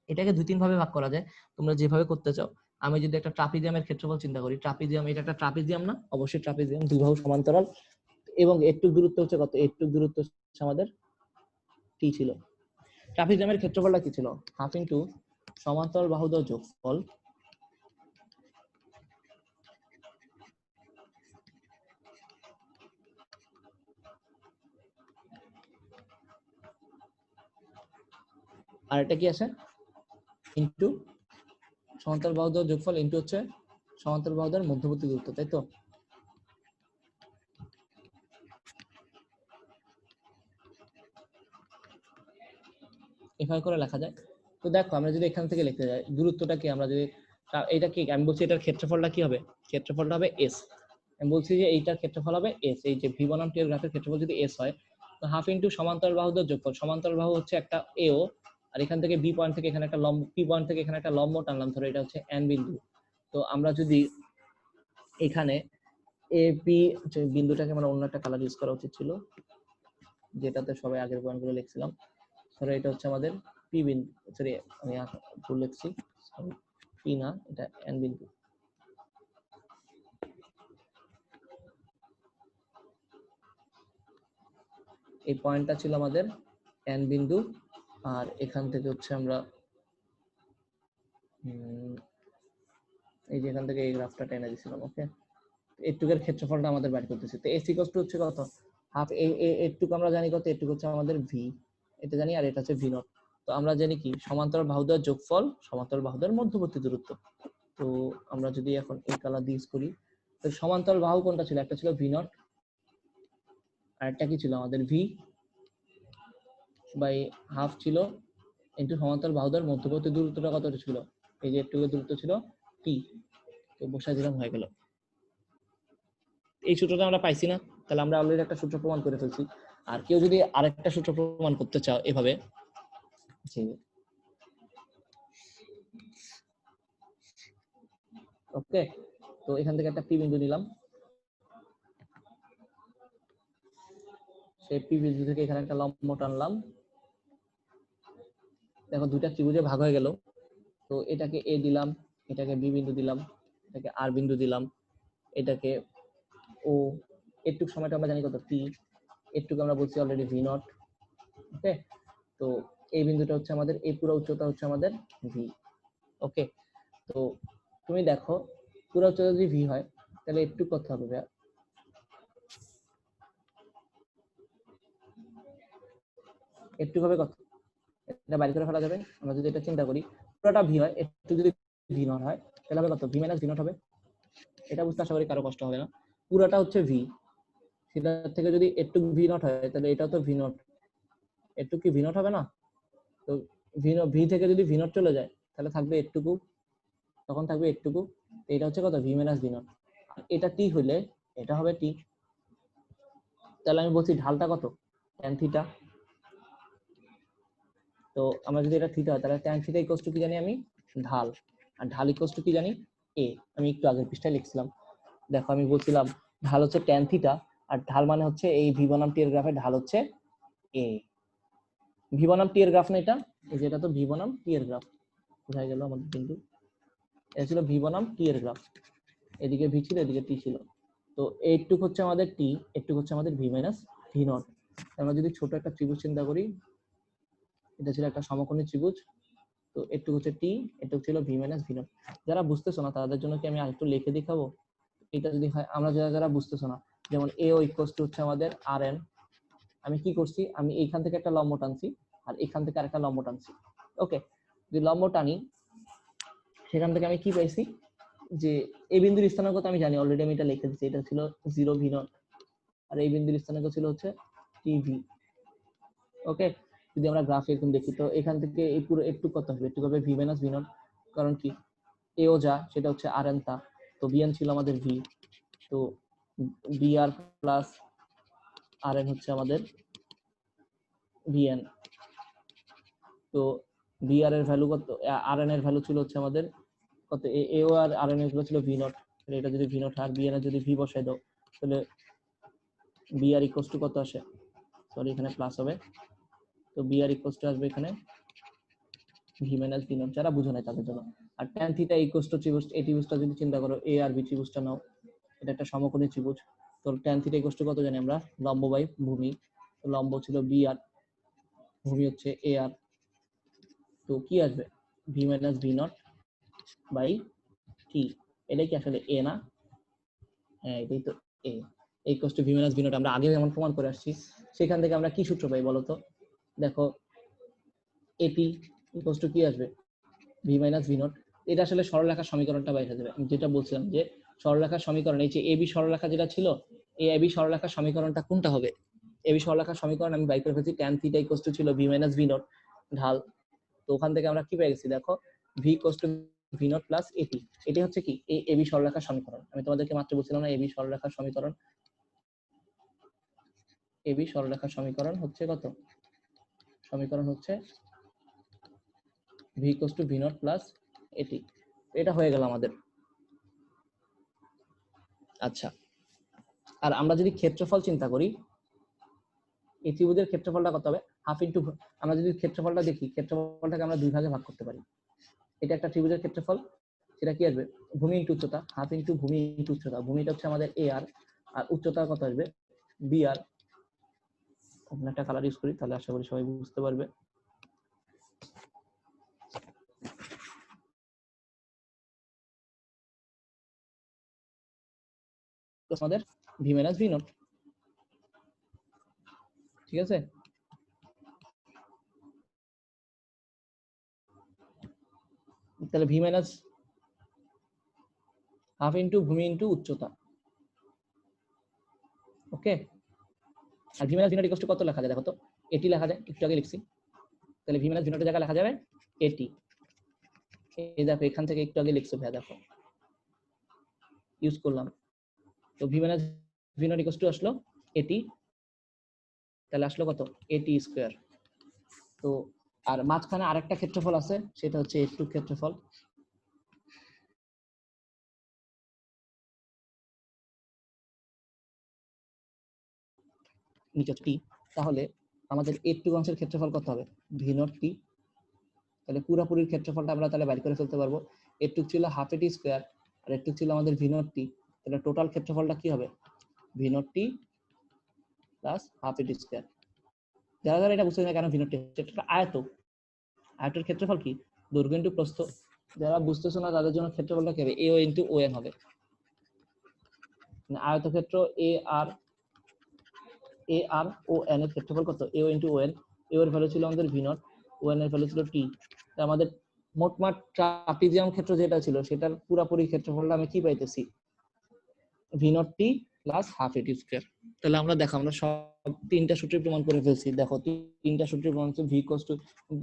এটাকে দুই তিন ভাবে ভাগ করা যায়, তোমরা যেভাবে করতে চাও। আমি যদি একটা ট্রাপিজিয়ামের ক্ষেত্রফল চিন্তা করি, ট্রাপিজিয়াম, এটা একটা ট্রাপিজিয়াম না, অবশ্যই ট্রাপিজিয়াম, দুই বাহু সমান্তরাল, এবং এটুকু দূরত্ব হচ্ছে কত, এটুকু দূরত্ব হচ্ছে আমাদের টি ছিল। ট্রাপিজিয়ামের ক্ষেত্রফলটা কি ছিল, হাফ ইন্টু সমান্তরাল বাহুদের যোগফল আর এটা কি আছে ইন্টু সমান্তরাল বাহুদের যোগফল ইন্টু হচ্ছে সমান্তরাল বাহুদের মধ্যবর্তী দূরত্ব, তাই তো? এভাবে করে লেখা যায়। তো দেখো আমরা যদি এখান থেকে লিখতে যাই দূরত্বটা কি, আমরা যদি এইটা কি, আমি বলছি এটার ক্ষেত্রফলটা কি হবে, ক্ষেত্রফলটা হবে এস। আমি বলছি যে এইটার ক্ষেত্রফল হবে এস, এই যে ভি বনাম টি এর গ্রাফের ক্ষেত্রফল যদি এস হয়, তো হাফ ইন্টু সমান্তরাল বাহুদের যোগফল, সমান্তরাল বাহু হচ্ছে একটা এও, আর এখান থেকে বি পয়েন্ট থেকে এখানে একটা লম্ব, পি পয়েন্ট থেকে এখানে একটা লম্ব টানলাম, ধরো এটা হচ্ছে এন বিন্দু। তো আমরা যদি এখানে এ বি বিন্দুটাকে মানে অন্য একটা কালার ইউজ করা উচিত ছিল, যেটাতে সবাই আগের পয়েন্টগুলো লিখছিলাম। ধরো এটা হচ্ছে আমাদের পি বিন্দু, সরি আমি ভুল লিখছি, পি না, এটা এন বিন্দু। এই পয়েন্টটা ছিল আমাদের এন বিন্দু, আর এখান থেকে হচ্ছে আমরা এই যে এখান থেকে এই গ্রাফটা টেনে দিয়েছিলাম। ওকে, এইটুকের ক্ষেত্রফলটা আমাদের বের করতেছি। তো এস ইকুয়াল টু হচ্ছে কত, হাফ এইটুকু আমরা জানি কত, এইটুকু হচ্ছে আমাদের ভি, এটা জানি, আর এটা হচ্ছে ভি নট। তো আমরা জানি কি সমান্তরাল বাহুদের যোগফল সমান্তরাল বাহুদের মধ্যবর্তী দূরত্ব। তো আমরা যদি এখন এই কালার দিয়ে ইউজ করি, তো সমান্তরাল বাহু কোনটা ছিল, একটা ছিল ভি নট, আর একটা কি ছিল আমাদের ভি বাই হাফ ছিল ইন্টু সমান্তরাল বাহুদের মধ্যবর্তী দূরত্বটা কত ছিল, এই যে একটু দূরত্ব ছিল টি। তো বসাই দিলাম, হয়ে গেল। এই সূত্রটা আমরা পাইছি না, তাহলে আমরা অলরেডি একটা সূত্র প্রমাণ করে ফেলছি। আর কেউ যদি আরেকটা সূত্র প্রমাণ করতে চাও এভাবে, ওকে, তো এখান থেকে একটা পি বিন্দু নিলাম, সেই পি বিন্দু থেকে এখানে একটা লম্ব টানলাম, দেখো দুইটা ত্রিভুজে ভাগ হয়ে গেল। তো এটাকে এ দিলাম, এটাকে বি বিন্দু দিলাম, এটাকে আর বিন্দু দিলাম, এটাকে ও, এটুক সময়টা আমরা জানি কত টি, এটুকু আমরা বলছি অলরেডি ভি নট। ওকে, তো এই বিন্দুটা হচ্ছে আমাদের, এই পুরো উচ্চতা হচ্ছে আমাদের ভি। ওকে, তো তুমি দেখো পুরো উচ্চতা যদি ভি হয় তাহলে একটু কত হবে ভাইয়া, একটু হবে কত, এটা বাইরে করে ফেলা যাবে। আমরা যদি এটা চিন্তা করি পুরোটা ভি হয়, একটু যদি ভি নট হয় তাহলে হবে কত, ভি মাইনাস ভি নট হবে। এটা বুঝতে আশা করি কারো কষ্ট হবে না। পুরোটা হচ্ছে ভি, সেটা থেকে যদি একটু ভি নট হয় তাহলে এটাও তো ভি নট, একটু কি ভি নট হবে না? তো ভি থেকে যদি ভি নট চলে যায় তাহলে থাকবে একটুকু, তখন থাকবে একটুকু, এটা হচ্ছে কত, ভি মাইনাস ভি নট। আর এটা টি হলে এটা হবে টি, তাহলে আমি বলছি ঢালটা কত, ট্যান থিটা। তো আমরা যদি এটা থিটা হয় তাহলে ট্যান থিটা ইকুয়ালস টু কি জানি আমি, ঢাল, আর ঢাল ইকুয়ালস টু কি জানি, এ। আমি একটু আগের পৃষ্ঠায় লিখছিলাম, দেখো আমি বলছিলাম ঢাল হচ্ছে ট্যান থিটা, আর ঢাল মানে হচ্ছে এই ভি বনাম টি এর গ্রাফে ঢাল হচ্ছে এ। ভি বনাম টি এর গ্রাফ না এটা, এই যে এটা তো ভি বনাম টি এর গ্রাফ, কোথায় গেল আমাদের বিন্দু, এটা ছিল ভি বনাম টি এর গ্রাফ, এদিকে ভি ছিল এদিকে টি ছিল। তো এইটুক হচ্ছে আমাদের টি, এইটুক হচ্ছে আমাদের ভি মাইনাস ভি নট। আমরা যদি ছোট একটা ত্রিভুজ চিন্তা করি, এটা ছিল একটা সমকোণী ত্রিভুজ, তো একটু হচ্ছে টি, একটু ছিল ভি মাইনাস ভি নট। যারা বুঝতেছো না তাদের জন্য কি আমি আরেকটু লিখে দেখাবো? এটা যদি হয়, আমরা যারা বুঝতেছো না, যেমন এ ও ইকুয়ালস টু হচ্ছে আমাদের আর এন, আমি কি করছি, আমি এইখান থেকে একটা লম্ব টানছি আর এখান থেকে আরেকটা লম্ব টানছি। ওকে, যদি লম্ব টানি সেখান থেকে আমি কি পাইছি, যে এই বিন্দুর স্থানাঙ্ক আমি জানি, অলরেডি আমি এটা লিখে দিচ্ছি, এটা ছিল 0 ভি নট, আর এই বিন্দুর স্থানাঙ্ক ছিল হচ্ছে টিভি। ওকে, যদি আমরা গ্রাফে এরকম দেখি, তো এখান থেকে এই পুরো একটু কত হবে, একটু হবে ভি মাইনাস ভি নট, কারণ কি এও যা সেটা হচ্ছে আর এন তা, তো বিএন ছিল আমাদের ভি, তো বি আর প্লাস আর এন হচ্ছে আমাদের ভিএন। তো বি আর এর ভ্যালু কত, আর এন এর ভ্যালু ছিল হচ্ছে আমাদের কত, এও আর আর এন এর ভ্যালু ছিল ভি নট, এটা যদি ভি নট আর বিএন এর যদি ভি বসাই দাও তাহলে বি আর ইকুয়ালস টু কত আসে, সরি এখানে প্লাস হবে, তো বি আর ইকুয়ালস টু আসবে এখানে ভি মাইনাস ভি নট, যারা বুঝো না তাদের জন্য। আর ট্যান থিটা ইকুয়ালস টু ত্রিভুজ, এই ত্রিভুজটা যদি চিন্তা করো, এ আর বি ত্রিভুজটা নাও, এটা একটা সমকোণী ত্রিভুজ, তো ট্যান থিটা ইকুয়ালস টু কত জানি আমরা, লম্ব বাই ভূমি, তো লম্ব ছিল বি আর, ভূমি হচ্ছে এ আর, তো কি আসবে v minus v not by t, এটাই কি আসলে এ না? হ্যাঁ এটাই তো a, equals to v minus v naught. আমরা আগে যেমন প্রমাণ করে আসছি, সেখান থেকে আমরা কি সূত্র পাই বলো তো, দেখো এটি ইকুয়ালস টু কি আসবে, ভি মাইনাস ভি নট। এটা আসলে সরলরেখার সমীকরণটা বাইরে যাবে, আমি যেটা বলছিলাম যে সরলরেখার সমীকরণ, এই যে এবি সরলরেখা যেটা ছিল, এই এবি সরলরেখার সমীকরণটা কোনটা হবে, এবি সরলরেখার সমীকরণ আমি বাই করে ফেলছি, ট্যান থিটা ইকুয়ালস টু ছিল ভি মাইনাস ভি নট ঢাল, তো ওখান থেকে আমরা কি পেয়ে গেছি, দেখো V equals to v not plus এটি, এটি হচ্ছে কি এই এবি সরলরেখার সমীকরণ, আমি তোমাদেরকে মাত্র বলছিলাম না এবি সরলরেখার সমীকরণ, এবি সরলরেখার সমীকরণ হচ্ছে কত, সমীকরণ হচ্ছে v equals to v not plus এটি, এটা হয়ে গেল আমাদের। আচ্ছা, আর আমরা যদি ক্ষেত্রফল চিন্তা করি, এই ত্রিভুজের ক্ষেত্রফলটা কত হবে, হাফ ইন্টু, আমরা যদি ক্ষেত্রফলটা দেখি, ক্ষেত্রফলটাকে আমরা দুই ভাগে ভাগ করতে পারি, এটা একটা ত্রিভুজের ক্ষেত্রফল, সেটা কি আসবে ভূমি ইন্টু উচ্চতা, হাফ ইন্টু ভূমি ইন্টু উচ্চতা, ভূমিটা হচ্ছে আমাদের এ আর, আর উচ্চতা কত আসবে বি আর। আমরা একটা কালার ইউজ করি, তাহলে আশা করি সবাই বুঝতে পারবে। আমাদের ভি মাইনাস ভি নট, ঠিক আছে, তাহলে ভি মাইনাস হাফ ইন্টু ভূমি ইন্টু উচ্চতা। ওকে, আর v minus v naught equals to কত লেখা যায় দেখো তো, এটি লেখা যায়, একটু আগে লিখছি, তাহলে ভি মাইনাস ভি নটের জায়গায় লেখা যাবে এটি, এই দেখো এখান থেকে একটু আগে লিখছো ভাইয়া, দেখো ইউজ করলাম, তো V minus v naught equals two আসলো এটি, তাহলে আসলো কত এটি স্কয়ার। তো আর মাঝখানে আরেকটা ক্ষেত্রফল আছে, সেটা হচ্ছে একটু ক্ষেত্রফল, নিচে টি, তাহলে আমাদের একটু অংশের ক্ষেত্রফল কত হবে ভি নট টি, তাহলে পুরোপুরির ক্ষেত্রফলটা আমরা তাহলে বাইর করে ফেলতে পারবো, একটু ছিল হাফ এটি স্কয়ার আর একটু ছিল আমাদের ভি নট টি, তাহলে টোটাল ক্ষেত্রফলটা কি হবে V naught t plus half a t square. যারা যারা এটা বুঝতে না কেন ভি নট টি, এটা আয়ত, আয়তের ক্ষেত্রফল কি দৈর্ঘ্য ইনটু প্রস্থ, যারা বুঝতেছো না তাদের জন্য ক্ষেত্রফলটা কি হবে এ ও ইনটু ও এন হবে, আয়তক্ষেত্র এ আর ও এন এর ক্ষেত্রফল কত এ ও ইনটু ও এন, এ এর ভ্যালু ছিল আমাদের ভি নট, ও এন এর ভ্যালু ছিল টি, আমাদের মোটমাট ট্রাপিজিয়াম ক্ষেত্র যেটা ছিল সেটার পুরোপুরি ক্ষেত্রফলটা আমি কি পাইতেছি V naught t plus half a t square. তাহলে আমরা দেখো আমরা সব তিনটা সূত্রে প্রমাণ করে ফেলছি, দেখো তিনটা সূত্রে প্রমাণ হচ্ছে v equals to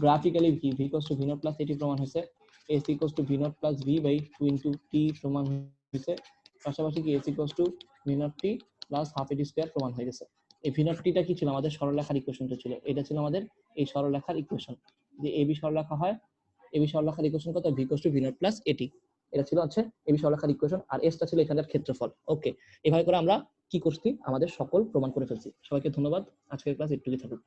graphically v equals to v not plus a t প্রমাণ হয়েছে, s equals to v not plus v by 2 into t প্রমাণ হয়েছে, পাশাপাশি কি s equals to v not t plus half a t square প্রমাণ হয়ে গেছে। এই ভি নট টিটা কি ছিল আমাদের সরলরেখার ইকুয়েশনটা ছিল, এটা ছিল আমাদের এই সরলরেখার ইকুয়েশন, যে এবি সরলরেখা হয়, এবি সরলরেখার ইকুয়েশন কত V equals to v not plus এটি, এটা ছিল হচ্ছে এবি সরলরেখার ইকুয়েশন, আর এসটা ছিল এখানকার ক্ষেত্রফল। ওকে, এভাবে করে আমরা কি করছি আমাদের সকল প্রমাণ করে ফেলছি। সবাইকে ধন্যবাদ, আজকের ক্লাস একটুই থাকুক।